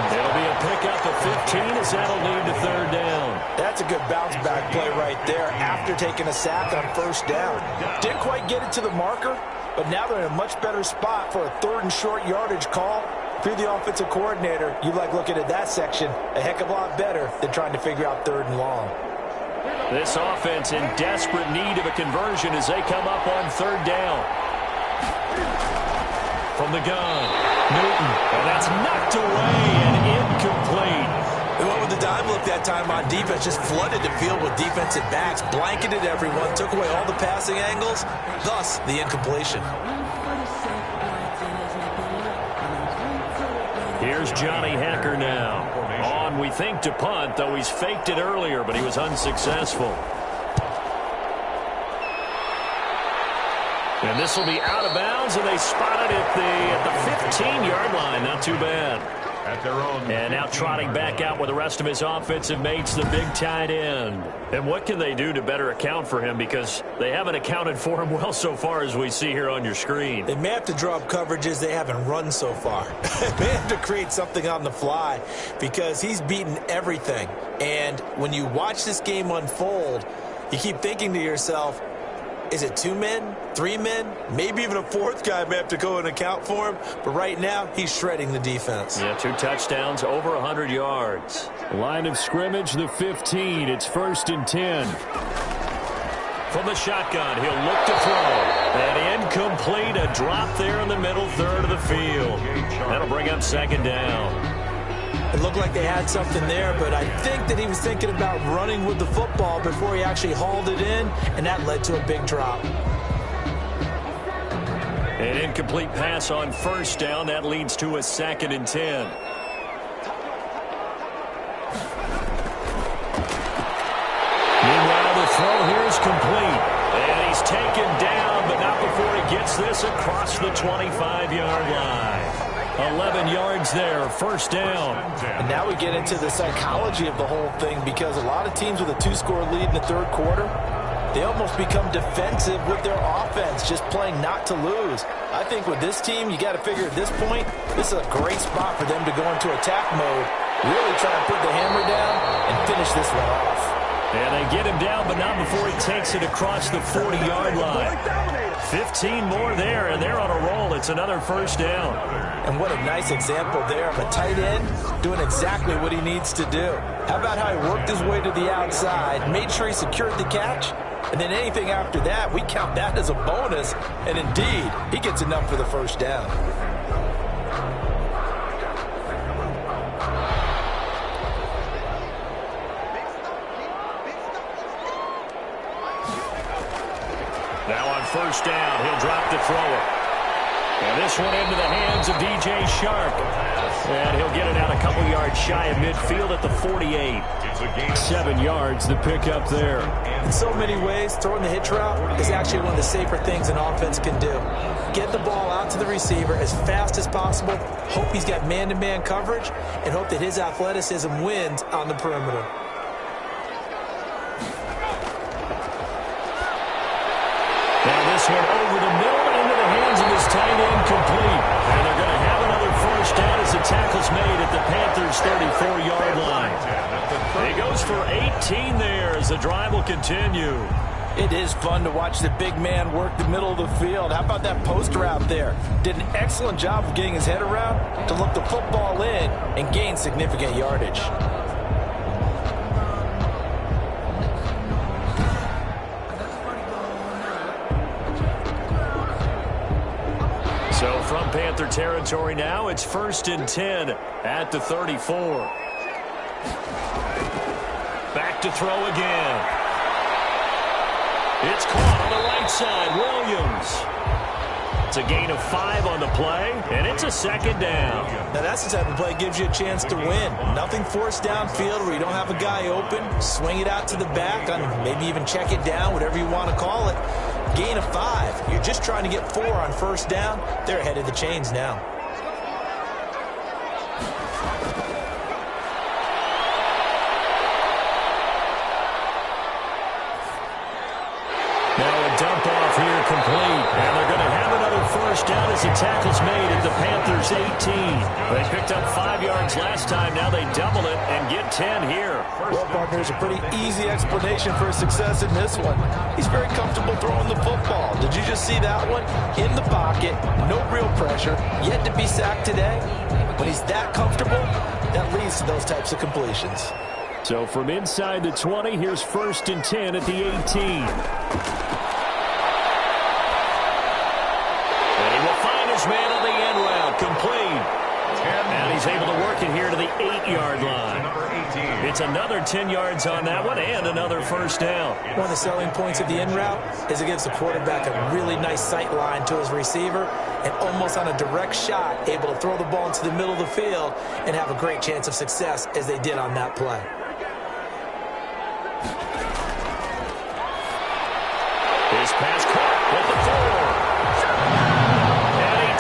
It'll be a pickup of 15 as that'll lead to 3rd down. That's a good bounce back play right there after taking a sack on first down. Didn't quite get it to the marker, but now they're in a much better spot for a 3rd and short yardage call. If you're the offensive coordinator, you like looking at that section a heck of a lot better than trying to figure out 3rd and long. This offense in desperate need of a conversion as they come up on 3rd down. From the gun, Newton, and that's knocked away and incomplete. They went with the dime look that time on defense, just flooded the field with defensive backs, blanketed everyone, took away all the passing angles, thus the incompletion. Here's Johnny Hacker now. On, we think, to punt, though he's faked it earlier, but he was unsuccessful. And this will be out of bounds, and they spot it at the 15-yard line. Not too bad. At their own. And now trotting back out with the rest of his offensive mates, the big tight end. And what can they do to better account for him? Because they haven't accounted for him well so far, as we see here on your screen. They may have to draw up coverages they haven't run so far. They have to create something on the fly because he's beaten everything. And when you watch this game unfold, you keep thinking to yourself, Is it 2 men, 3 men, maybe even a 4th guy may have to go and account for him? But right now, he's shredding the defense. Yeah, 2 touchdowns, over 100 yards. Line of scrimmage, the 15. It's 1st and 10. From the shotgun, he'll look to throw. And incomplete, a drop there in the middle third of the field. That'll bring up 2nd down. It looked like they had something there, but I think that he was thinking about running with the football before he actually hauled it in, and that led to a big drop. An incomplete pass on 1st down. That leads to a 2nd and 10. Meanwhile, the throw here is complete. And he's taken down, but not before he gets this across the 25-yard line. 11 yards there, 1st down. And now we get into the psychology of the whole thing, because a lot of teams with a 2-score lead in the 3rd quarter, they almost become defensive with their offense, just playing not to lose. I think with this team, you got to figure at this point, this is a great spot for them to go into attack mode, really try to put the hammer down and finish this one off. And they get him down, but not before he takes it across the 40-yard line. 15 more there, and they're on a roll. It's another 1st down. And what a nice example there of a tight end doing exactly what he needs to do. How about how he worked his way to the outside, made sure he secured the catch, and then anything after that, we count that as a bonus. And indeed, he gets enough for the 1st down. Now on 1st down, he'll drop the thrower. And this one into the hands of DJ Shark. And he'll get it out a couple yards shy of midfield at the 48. 7 yards, the pickup there. In so many ways, throwing the hitch route is actually one of the safer things an offense can do. Get the ball out to the receiver as fast as possible, hope he's got man-to-man coverage, and hope that his athleticism wins on the perimeter. Now this one over the middle into the hands of his tight end, complete. And they're going to have another 1st down as the tackle's made at the Panthers' 34-yard line. He goes for 18 there as the drive will continue. It is fun to watch the big man work the middle of the field. How about that post route there? Did an excellent job of getting his head around to look the football in and gain significant yardage. So from Panther territory now, it's 1st and 10 at the 34. Back to throw again. It's caught on the right side. Williams. It's a gain of 5 on the play, and it's a 2nd down. Now that's the type of play that gives you a chance to win. Nothing forced downfield where you don't have a guy open. Swing it out to the back, maybe even check it down, whatever you want to call it. Gain of 5. You're just trying to get 4 on 1st down. They're ahead of the chains now. Now a dump off here complete. And they're going to have another 1st down as the tackle's made at the Panthers' 18. They picked up 5 yards last time. Now they double it and get 10 here. Well, partner, there's a pretty easy explanation for his success in this one. He's very comfortable throwing the football. Did you just see that one? In the pocket, no real pressure, yet to be sacked today. When he's that comfortable, that leads to those types of completions. So from inside the 20, here's 1st and 10 at the 18. Man on the end route, complete. And he's able to work it here to the 8-yard line. It's another 10 yards on that one and another 1st down. One of the selling points of the in route is it gives the quarterback a really nice sight line to his receiver and almost on a direct shot able to throw the ball into the middle of the field and have a great chance of success as they did on that play. His pass caught at the 4.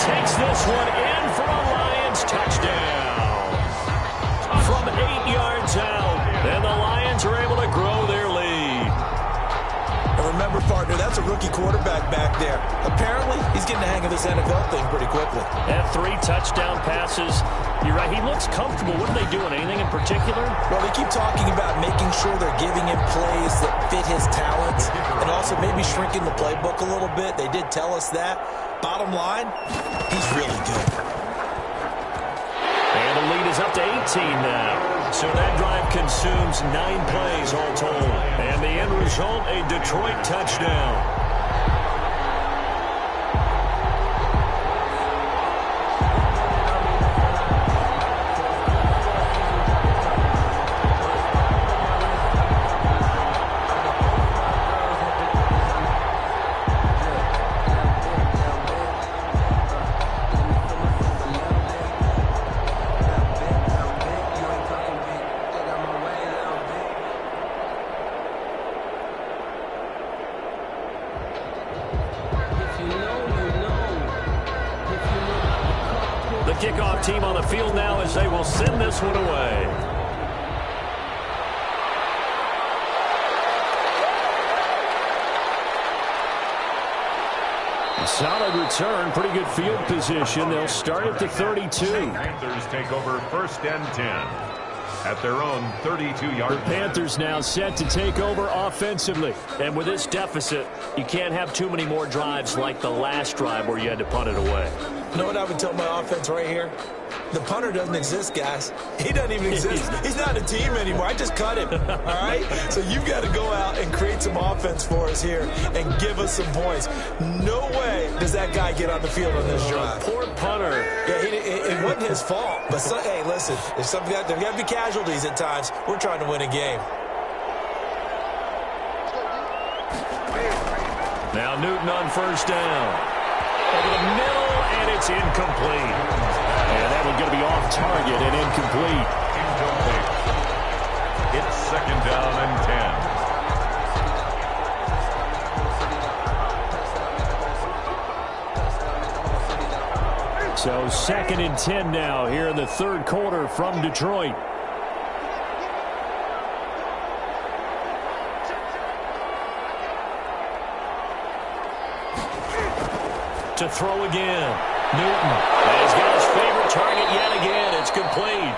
Takes this one in for a Lions touchdown. From 8 yards out, and the Lions are able to grow their lead. And remember, partner, that's a rookie quarterback back there. Apparently, he's getting the hang of this NFL thing pretty quickly. Had 3 touchdown passes. You're right, he looks comfortable. What are they doing? Anything in particular? Well, they keep talking about making sure they're giving him plays that fit his talents and also are maybe shrinking the playbook a little bit. They did tell us that. Bottom line, he's really good. And the lead is up to 18 now. So that drive consumes 9 plays all told. And the end result, a Detroit touchdown. Kickoff team on the field now as they will send this one away. A solid return, pretty good field position. They'll start at the 32. Panthers take over 1st and 10 at their own 32-yard line. The Panthers now set to take over offensively. And with this deficit, you can't have too many more drives like the last drive where you had to punt it away. You know what I would tell my offense right here? The punter doesn't exist, guys. He doesn't even exist. He's not a team anymore. I just cut him, all right? So you've got to go out and create some offense for us here and give us some points. No way does that guy get on the field on this drive. Poor punter. Yeah, it wasn't his fault. But, hey, listen, there's got to be casualties at times. We're trying to win a game. Now Newton on 1st down. Over the middle, and it's incomplete. And that one's going to be off target and incomplete. Incomplete. It's 2nd down and 10. So 2nd and 10 now here in the 3rd quarter from Detroit. To throw again. Newton has got his favorite target yet again. It's complete.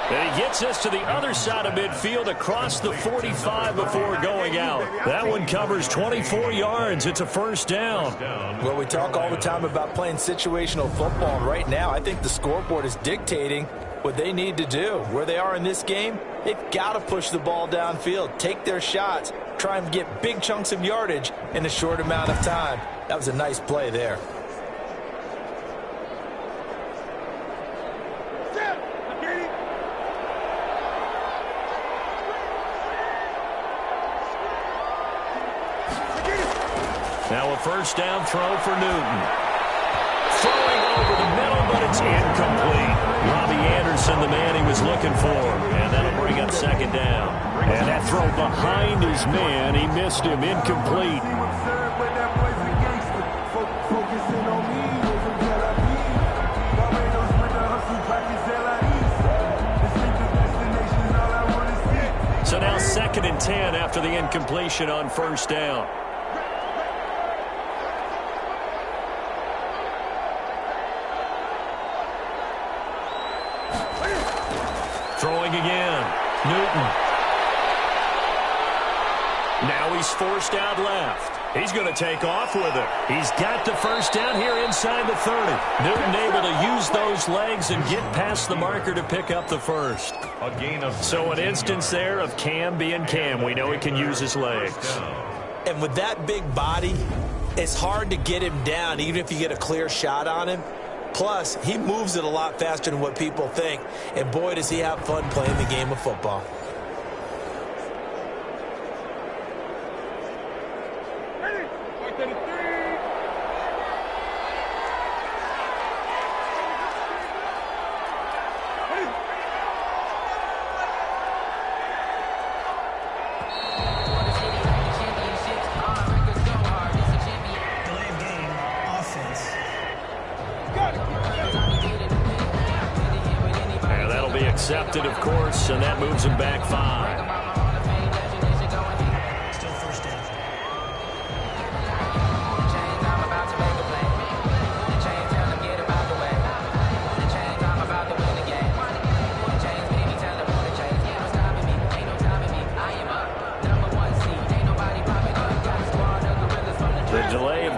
And he gets us to the other side of midfield across the 45 before going out. That one covers 24 yards. It's a 1st down. Well, we talk all the time about playing situational football. And right now, I think the scoreboard is dictating what they need to do. Where they are in this game, they've got to push the ball downfield, take their shots, try and get big chunks of yardage in a short amount of time. That was a nice play there. Now a 1st down throw for Newton. Throwing over the middle, but it's incomplete. Robbie Anderson, the man he was looking for. And that'll bring up 2nd down. And that throw behind his man, he missed him, incomplete. So now 2nd and 10 after the incompletion on 1st down. Throwing again. Newton. Now he's forced out left. He's going to take off with it. He's got the 1st down here inside the 30. Newton able to use those legs and get past the marker to pick up the 1st. A gain of so an instance there of Cam being Cam. We know he can use his legs. And with that big body, it's hard to get him down even if you get a clear shot on him. Plus, he moves it a lot faster than what people think. And boy, does he have fun playing the game of football. Accepted, of course, and that moves him back 5. Still 1st down.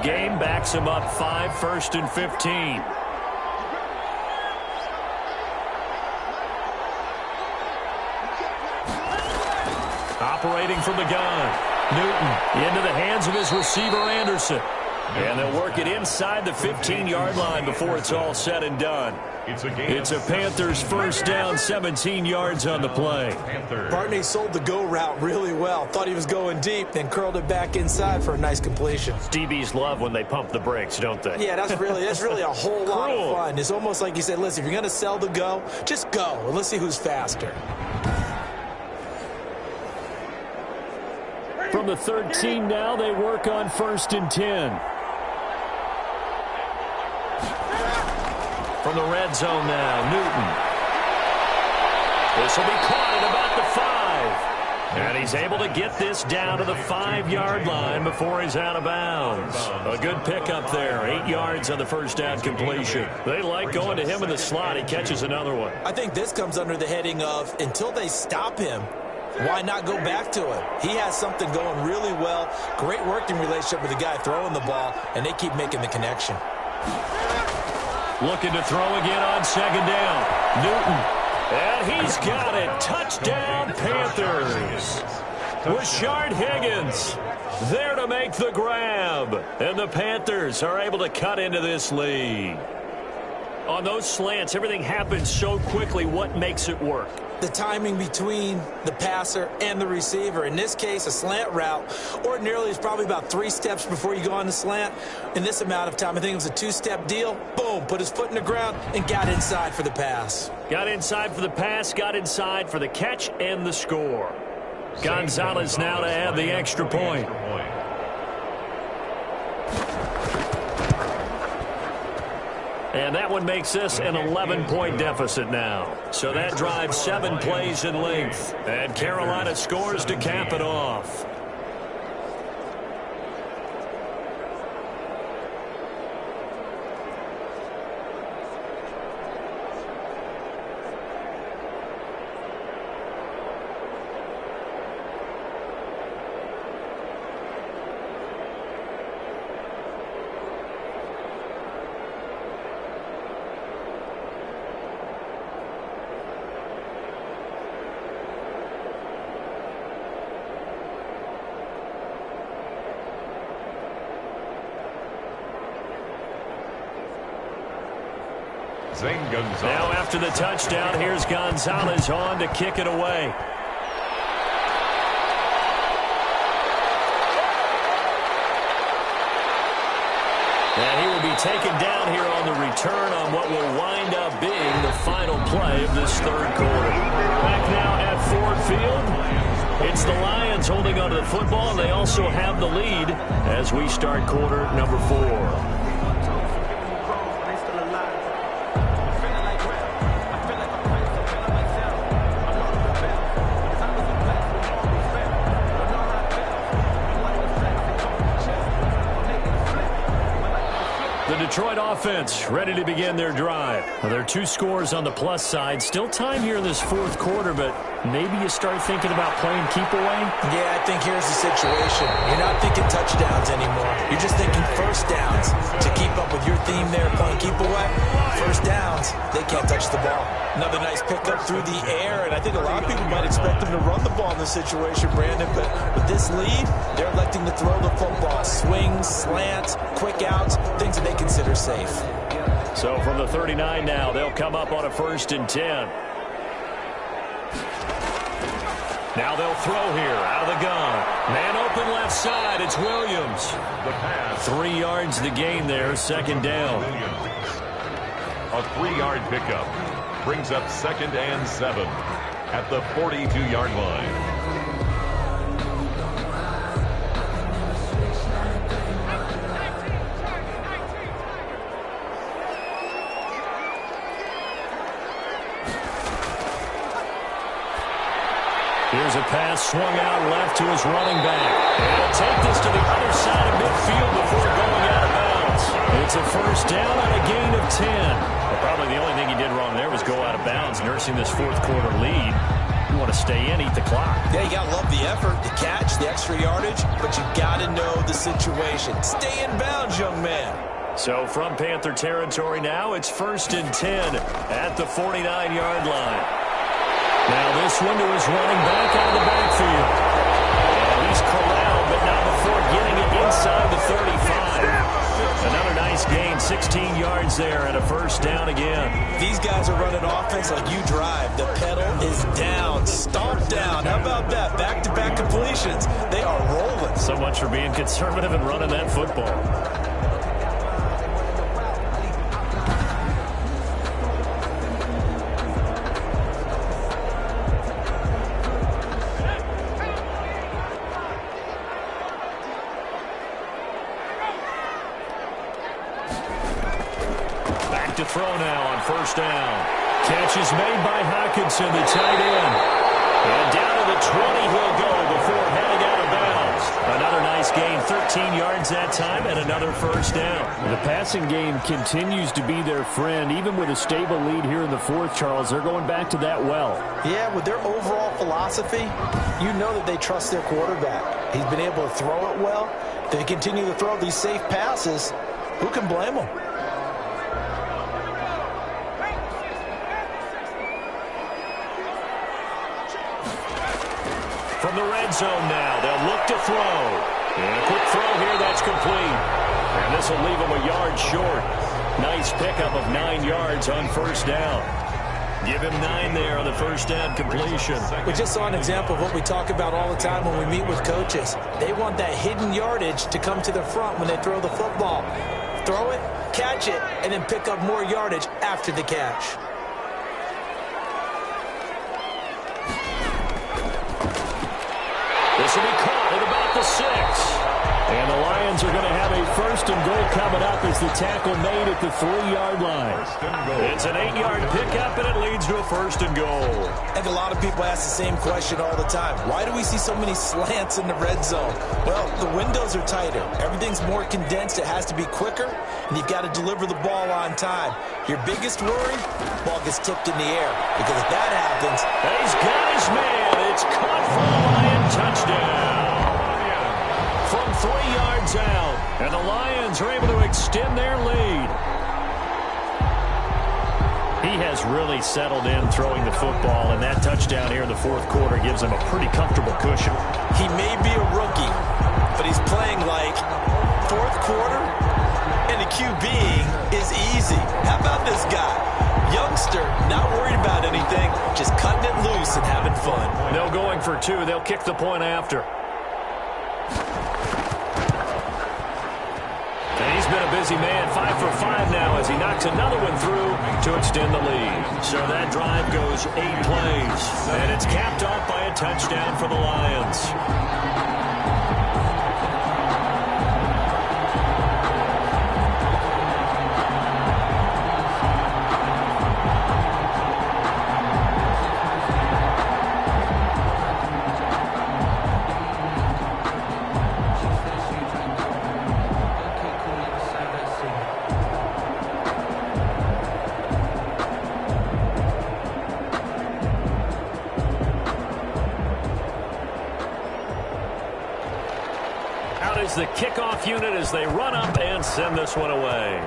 gain backs him up 5, 1st and 15. Operating from the gun. Newton into the hands of his receiver, Anderson. And they'll work it inside the 15-yard line before it's all said and done. It's a Panthers first down, 17 yards on the play. Barney sold the go route really well. Thought he was going deep, then curled it back inside for a nice completion. DBs love when they pump the brakes, don't they? Yeah, that's really a whole lot of fun. It's almost like you said, listen, if you're going to sell the go, just go, and let's see who's faster. From the 13 now, they work on 1st and 10. From the red zone now, Newton. This will be caught at about the 5. And he's able to get this down to the 5-yard line before he's out of bounds. A good pickup there, 8 yards on the first down completion. They like going to him in the slot. He catches another one. I think this comes under the heading of, until they stop him, why not go back to him? He has something going really well. Great working relationship with the guy throwing the ball, and they keep making the connection. Looking to throw again on 2nd down. Newton. And he's got it. Touchdown, Panthers. Rashard Higgins there to make the grab. And the Panthers are able to cut into this lead. On those slants, everything happens so quickly. What makes it work? The timing between the passer and the receiver. In this case, a slant route ordinarily is probably about 3 steps before you go on the slant. In this amount of time, I think it was a 2-step deal. Boom, put his foot in the ground and got inside for the pass. Got inside for the pass, got inside for the catch and the score. Gonzalez now to add the extra point. And that one makes this an 11-point deficit now. So that drives 7 plays in length. And Carolina scores to cap it off. Now after the touchdown, here's Gonzalez on to kick it away. And he will be taken down here on the return on what will wind up being the final play of this 3rd quarter. Back now at Ford Field. It's the Lions holding onto the football, and they also have the lead as we start quarter number 4. Detroit offense ready to begin their drive. Well, there are 2 scores on the plus side. Still time here in this 4th quarter, but maybe you start thinking about playing keep away? Yeah, I think here's the situation. You're not thinking touchdowns anymore. You're just thinking first downs. To keep up with your theme there, playing keep away, first downs, they can't touch the ball. Another nice pickup through the air, and I think a lot of people might expect them to run the ball in this situation, Brandon, but with this lead, they're electing to throw the football. Swings, slants, quick outs, things that they consider safe. So from the 39 now, they'll come up on a 1st and 10. Now they'll throw here out of the gun. Man open left side. It's Williams. 3 yards the gain there, 2nd down. A 3-yard pickup brings up 2nd and 7 at the 42-yard line. Here's a pass swung out left to his running back. And he'll take this to the other side of midfield before going out of bounds. It's a 1st down and a gain of 10. Well, probably the only thing he did wrong there was go out of bounds, nursing this 4th quarter lead. You want to stay in, eat the clock. Yeah, you got to love the effort, the catch, the extra yardage, but you got to know the situation. Stay in bounds, young man. So from Panther territory now, it's 1st and 10 at the 49-yard line. Now this one to his running back out of the backfield. And he's corralled, but not before getting it inside the 35. Another nice gain, 16 yards there and a 1st down again. These guys are running offense like you drive. The pedal is down, stomped down. How about that? Back-to-back completions. They are rolling. So much for being conservative and running that football. To throw now on 1st down. Catch is made by Hockenson, the tight end. And down to the 20 he'll go before heading out of bounds. Another nice gain, 13 yards that time, and another 1st down. The passing game continues to be their friend. Even with a stable lead here in the 4th, Charles, they're going back to that well. Yeah, with their overall philosophy, you know that they trust their quarterback. He's been able to throw it well. They continue to throw these safe passes. Who can blame them? From the red zone now, they'll look to throw. And a quick throw here, that's complete. And this will leave them a yard short. Nice pickup of 9 yards on 1st down. Give him 9 there on the 1st down completion. We just saw an example of what we talk about all the time when we meet with coaches. They want that hidden yardage to come to the front when they throw the football. Throw it, catch it, and then pick up more yardage after the catch. This will be caught at about the 6. And the Lions are going to have a 1st and goal coming up as the tackle made at the 3-yard line. It's an 8-yard pickup, and it leads to a 1st and goal. I think a lot of people ask the same question all the time. Why do we see so many slants in the red zone? Well, the windows are tighter. Everything's more condensed. It has to be quicker, and you've got to deliver the ball on time. Your biggest worry, ball gets tipped in the air. Because if that happens... And he's got his man. It's caught for a Lion touchdown. From 3 yards out, and the Lions are able to extend their lead. He has really settled in throwing the football, and that touchdown here in the 4th quarter gives him a pretty comfortable cushion. He may be a rookie, but he's playing like 4th quarter, and the QBing is easy. How about this guy? Youngster, not worried about anything, just cutting it loose and having fun. No going for 2. They'll kick the point after. He's been a busy man, 5 for 5 now as he knocks another one through to extend the lead. So that drive goes 8 plays, and it's capped off by a touchdown for the Lions. The kickoff unit as they run up and send this one away.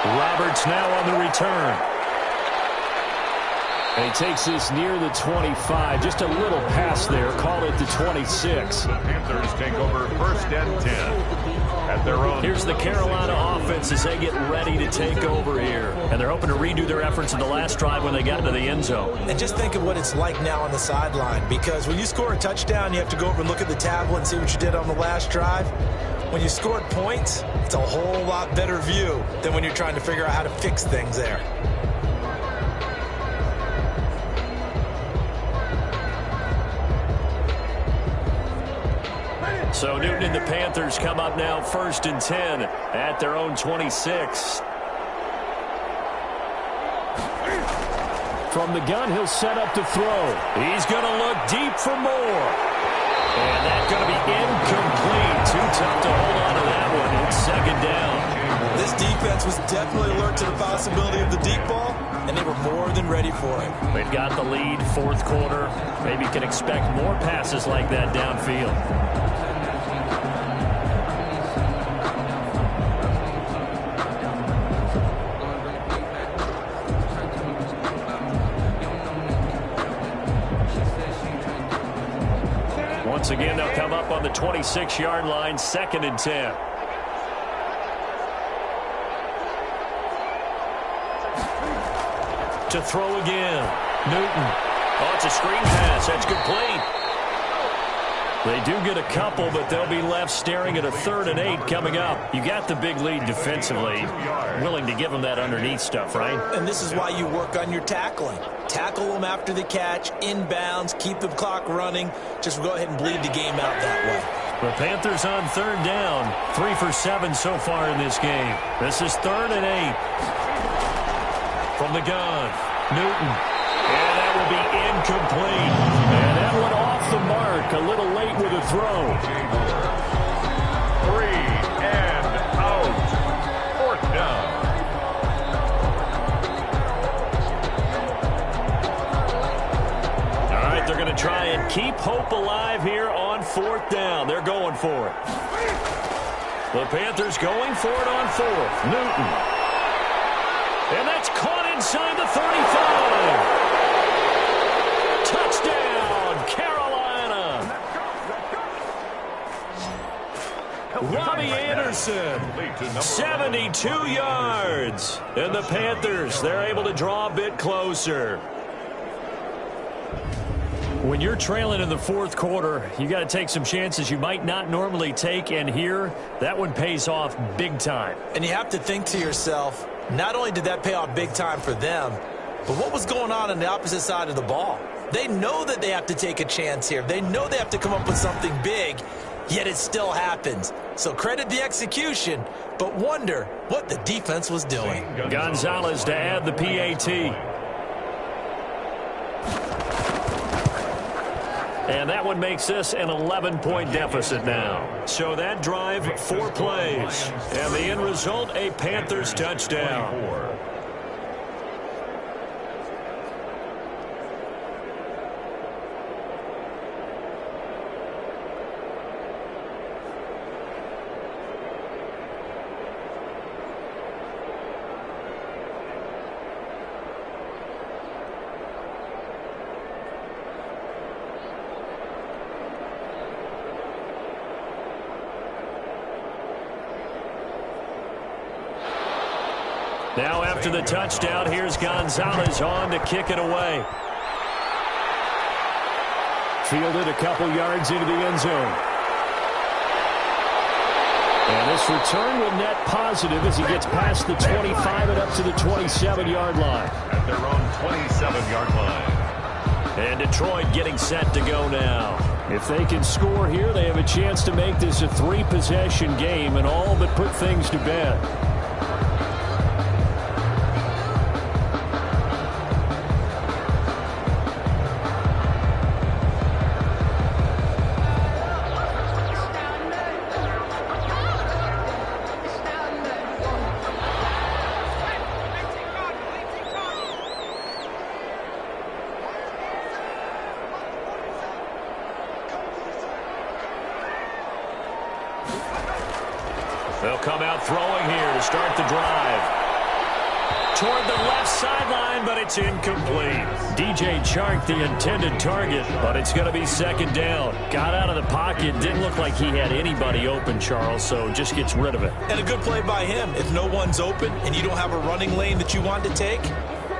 Roberts now on the return. And he takes this near the 25. Just a little pass there. Call it the 26. The Panthers take over 1st and 10 at their own. Here's the Carolina offense as they get ready to take over here. And they're hoping to redo their efforts in the last drive when they got into the end zone. And just think of what it's like now on the sideline, because when you score a touchdown, you have to go over and look at the tablet and see what you did on the last drive. When you scored points, it's a whole lot better view than when you're trying to figure out how to fix things there. So Newton and the Panthers come up now 1st and 10 at their own 26. From the gun, he'll set up to throw. He's going to look deep for more. And that's going to be incomplete. Too tough to hold on to that one. It's 2nd down. This defense defense was definitely alert to the possibility of the deep ball, and they were more than ready for it. They've got the lead, fourth quarter. Maybe you can expect more passes like that downfield. Once again, they'll come up on the 26-yard line, 2nd and 10. To throw again. Newton. Oh, it's a screen pass. That's complete. They do get a couple, but they'll be left staring at a 3rd and 8 coming up. You got the big lead defensively. Willing to give them that underneath stuff, right? And this is why you work on your tackling. Tackle them after the catch, inbounds, keep the clock running. Just go ahead and bleed the game out that way. The Panthers on 3rd down. 3 for 7 so far in this game. This is 3rd and 8. From the gun, Newton. And that will be incomplete. And that one off the mark. A little late with a throw. 3 and out. 4th down. All right, they're going to try and keep hope alive here on 4th down. They're going for it. The Panthers going for it on 4th. Newton. And that's caught inside the 35. Touchdown, Carolina. Robbie Anderson, 72 yards. And the Panthers, they're able to draw a bit closer. When you're trailing in the 4th quarter, you got to take some chances you might not normally take, and here, that one pays off big time. And you have to think to yourself, not only did that pay off big time for them, but what was going on the opposite side of the ball? They know that they have to take a chance here. They know they have to come up with something big, yet it still happens. So credit the execution, but wonder what the defense was doing. Gonzalez to add the PAT. And that one makes this an 11-point deficit now. So that drive, 4 plays. And the end result, a Panthers touchdown. Now after the touchdown, here's Gonzalez on to kick it away. Fielded a couple yards into the end zone. And this return will net positive as he gets past the 25 and up to the 27-yard line. At their own 27-yard line. And Detroit getting set to go now. If they can score here, they have a chance to make this a 3-possession game and all but put things to bed. They'll come out throwing here to start the drive. Toward the left sideline, but it's incomplete. DJ Chark, the intended target, but it's going to be 2nd down. Got out of the pocket. Didn't look like he had anybody open, Charles, so just gets rid of it. And a good play by him. If no one's open and you don't have a running lane that you want to take,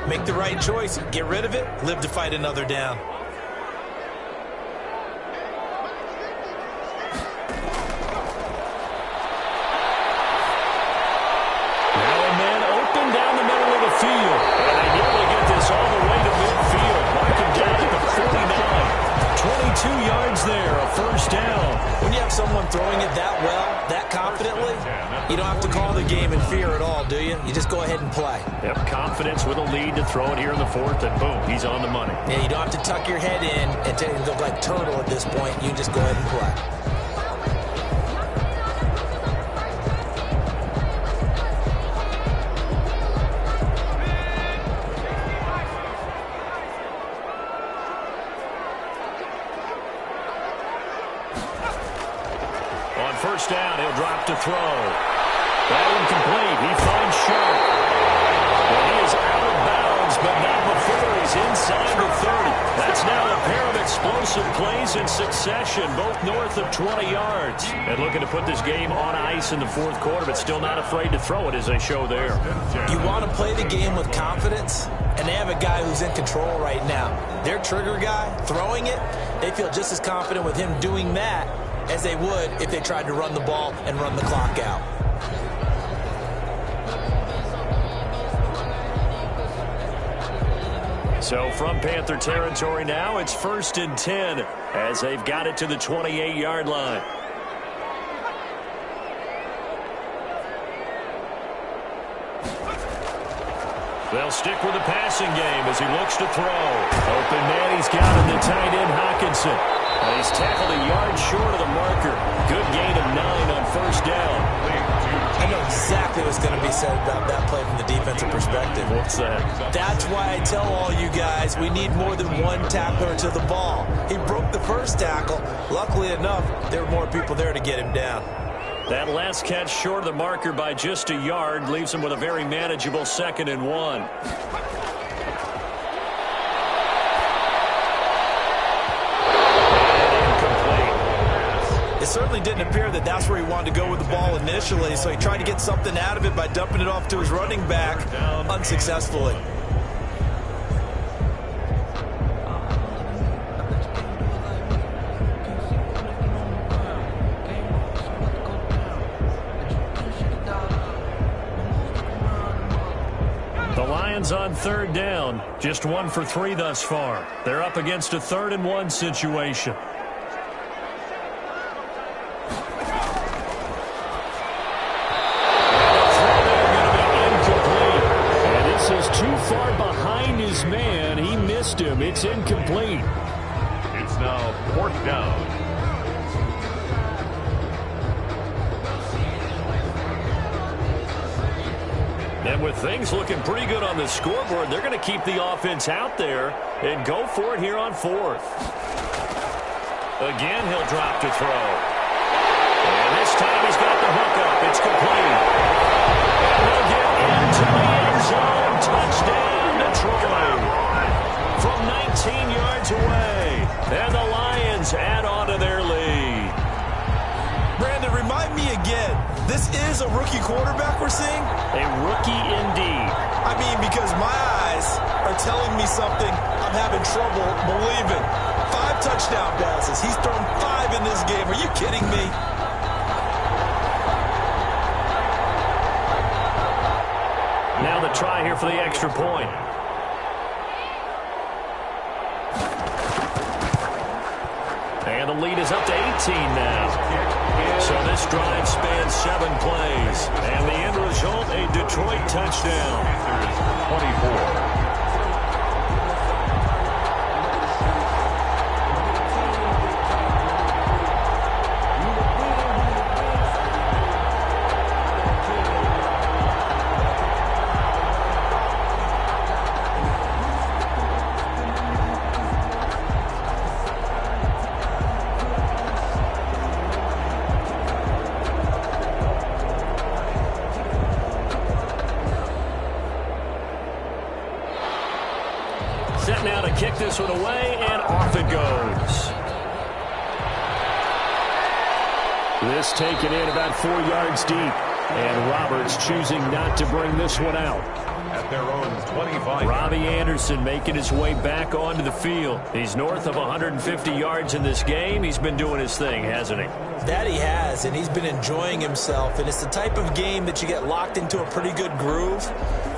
make the right choice. Get rid of it. Live to fight another down. Someone throwing it that well, that confidently, you don't have to call the game in fear at all, do you? You just go ahead and play. Yep, confidence with a lead to throw it here in the 4th, and boom, he's on the money. Yeah, you don't have to tuck your head in and look like turtle at this point. You just go ahead and play. On first down, he'll drop to throw. That one complete. He finds Sharp. Well, he is out of bounds, but not before he's inside the 30. That's now a pair of explosive plays in succession, both north of 20 yards. And looking to put this game on ice in the fourth quarter, but still not afraid to throw it, as they show there. You want to play the game with confidence, and they have a guy who's in control right now. Their trigger guy, throwing it, they feel just as confident with him doing that as they would if they tried to run the ball and run the clock out. So from Panther territory now, it's 1st and 10 as they've got it to the 28-yard line. They'll stick with the passing game as he looks to throw. Open man, he's got him, the tight end Hawkinson. And he's tackled a yard short of the marker. Good gain of 9 on first down. I know exactly what's going to be said about that play from the defensive perspective. What's that? That's why I tell all you guys we need more than one tackler to the ball. He broke the first tackle. Luckily enough, there were more people there to get him down. That last catch short of the marker by just a yard leaves him with a very manageable 2nd and 1. It certainly didn't appear that that's where he wanted to go with the ball initially, so he tried to get something out of it by dumping it off to his running back unsuccessfully. The Lions on 3rd down, just 1 for 3 thus far. They're up against a 3rd and 1 situation. Him. It's incomplete. It's now 4th down. And with things looking pretty good on the scoreboard, they're going to keep the offense out there and go for it here on 4th. Again, he'll drop to throw. And this time he's got the hook up. It's complete. And they'll get into the end zone. Touchdown, Detroit. From 19 yards away, and the Lions add on to their lead. Brandon, remind me again, this is a rookie quarterback we're seeing? A rookie indeed. I mean, because my eyes are telling me something I'm having trouble believing. 5 touchdown passes. He's thrown 5 in this game. Are you kidding me? Now the try here for the extra point. And the lead is up to 18 now. So this drive spans 7 plays. And the end result, a Detroit touchdown. Panthers 24. Set now to kick this one away, and off it goes. This taken in about 4 yards deep. And Roberts choosing not to bring this one out. At their own 25. Robbie Anderson making his way back onto the field. He's north of 150 yards in this game. He's been doing his thing, hasn't he? That he has, and he's been enjoying himself. And it's the type of game that you get locked into a pretty good groove.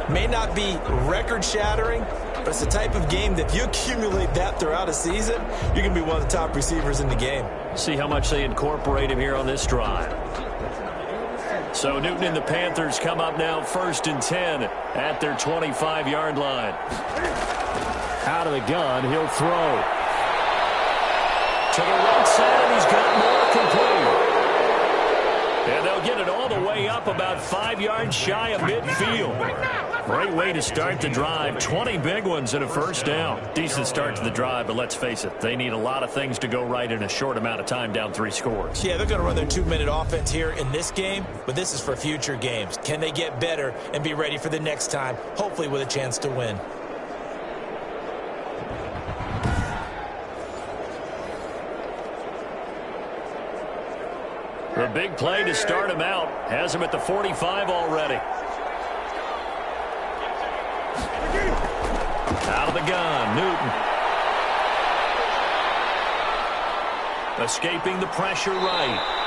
May not be record-shattering, but it's the type of game that if you accumulate that throughout a season, you're going to be one of the top receivers in the game. See how much they incorporate him here on this drive. So Newton and the Panthers come up now 1st and 10 at their 25-yard line. Out of the gun, he'll throw. To the right side, he's got more complete. And they'll get it all the way up about 5 yards shy of midfield. Great way to start the drive. 20 big ones and a first down. Decent start to the drive, but let's face it, they need a lot of things to go right in a short amount of time, down 3 scores. Yeah, they're going to run their 2-minute offense here in this game, but this is for future games. Can they get better and be ready for the next time, hopefully with a chance to win? The big play to start him out has him at the 45 already. Out of the gun, Newton. Escaping the pressure right.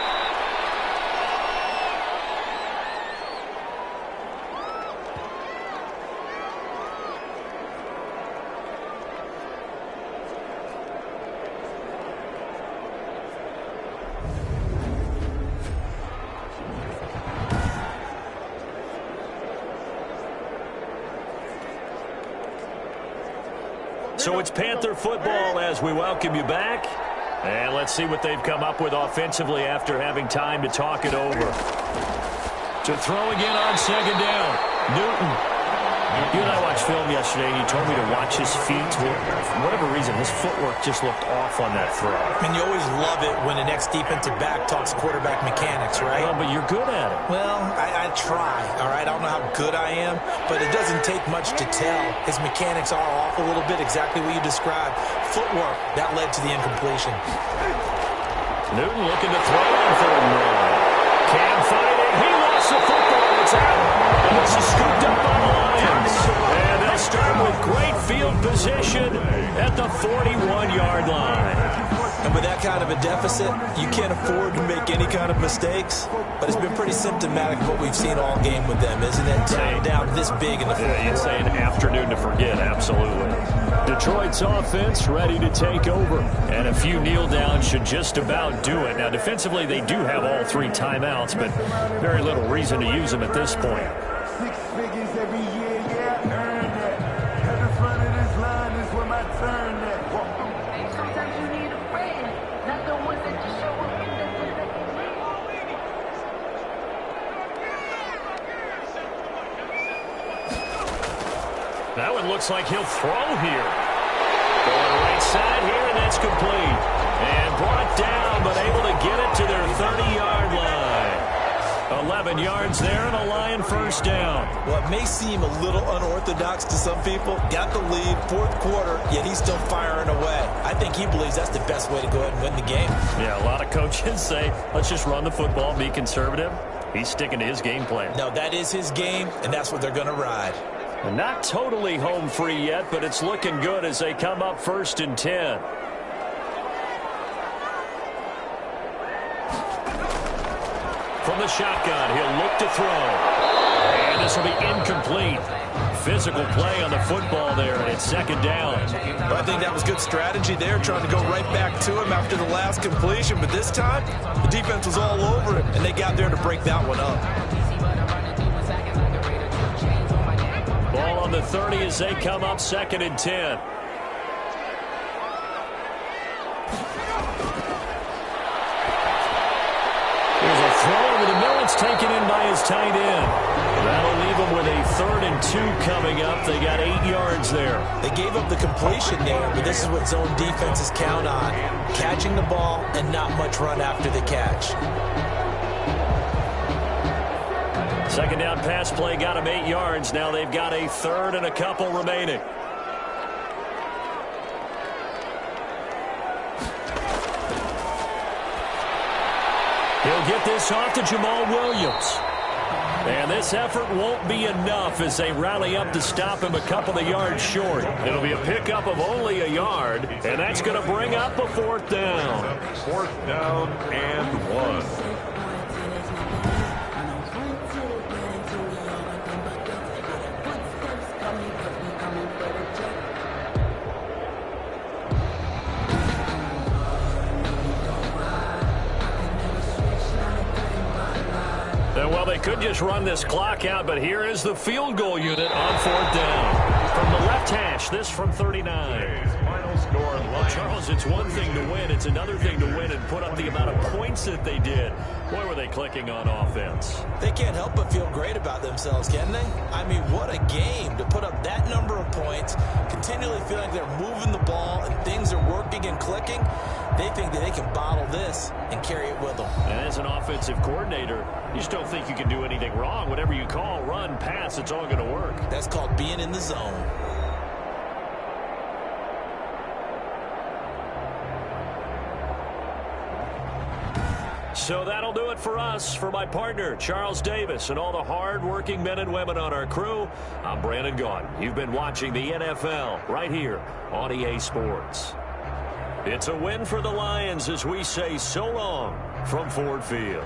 So it's Panther football as we welcome you back. And let's see what they've come up with offensively after having time to talk it over. To throw again on second down. Newton. You and I watched film yesterday, and you told me to watch his feet. Well, for whatever reason, his footwork just looked off on that throw. And you always love it when the next defensive back talks quarterback mechanics, right? Well, but you're good at it. Well, I try, all right? I don't know how good I am, but it doesn't take much to tell. His mechanics are off a little bit, exactly what you described. Footwork, that led to the incompletion. Newton looking to throw on third and long. Cam fighting. He lost the football. It's out. And this is scooped up by the Lions. And they'll start with great field position at the 41-yard line. And with that kind of a deficit, you can't afford to make any kind of mistakes. But it's been pretty symptomatic of what we've seen all game with them, isn't it? Down this big in the fourth. You'd say an afternoon to forget, absolutely. Detroit's offense ready to take over. And a few kneel downs should just about do it. Now, defensively, they do have all 3 timeouts, but very little reason to use them at this point. 6 figures every year, yeah, earn that. At the front of this line is where my turn at. Sometimes you need a friend, not the ones that you show up in the That one looks like he'll throw here. Going right side here, and that's complete. And brought down, but able to get it to their 30-yard line. 11 yards there and a Lion first down. Well, it may seem a little unorthodox to some people. Got the lead, 4th quarter, yet he's still firing away. I think he believes that's the best way to go ahead and win the game. Yeah, a lot of coaches say, let's just run the football, be conservative. He's sticking to his game plan. No, that is his game, and that's what they're going to ride. Not totally home free yet, but it's looking good as they come up 1st and 10. From the shotgun, he'll look to throw. And this will be incomplete. Physical play on the football there, and it's 2nd down. Well, I think that was good strategy there, trying to go right back to him after the last completion. But this time, the defense was all over him, and they got there to break that one up. Ball on the 30 as they come up 2nd and 10. There's a throw over the middle. It's taken in by his tight end. That'll leave him with a 3rd and 2 coming up. They got 8 yards there. They gave up the completion there, but this is what zone defenses count on. Catching the ball and not much run after the catch. 2nd down pass play got him 8 yards. Now they've got a 3rd and a couple remaining. He'll get this off to Jamal Williams. And this effort won't be enough as they rally up to stop him a couple of yards short. It'll be a pickup of only a yard, and that's going to bring up a 4th down. 4th down and 1. Well, they could just run this clock out, but here is the field goal unit on 4th down. From the left hash, this from 39. Today's final score, Lions. Charles, it's one thing to win. It's another thing to win and put up the amount of points that they did. Boy, were they clicking on offense. They can't help but feel great about themselves, can they? I mean, what a game to put up that number of points, continually feeling like they're moving the ball and things are working and clicking. They think that they can bottle this and carry it with them. And as an offensive coordinator, you just don't think you can do anything wrong. Whatever you call, run, pass, it's all going to work. That's called being in the zone. So that'll do it for us. For my partner, Charles Davis, and all the hard-working men and women on our crew, I'm Brandon Gaudin. You've been watching the NFL right here on EA Sports. It's a win for the Lions as we say so long from Ford Field.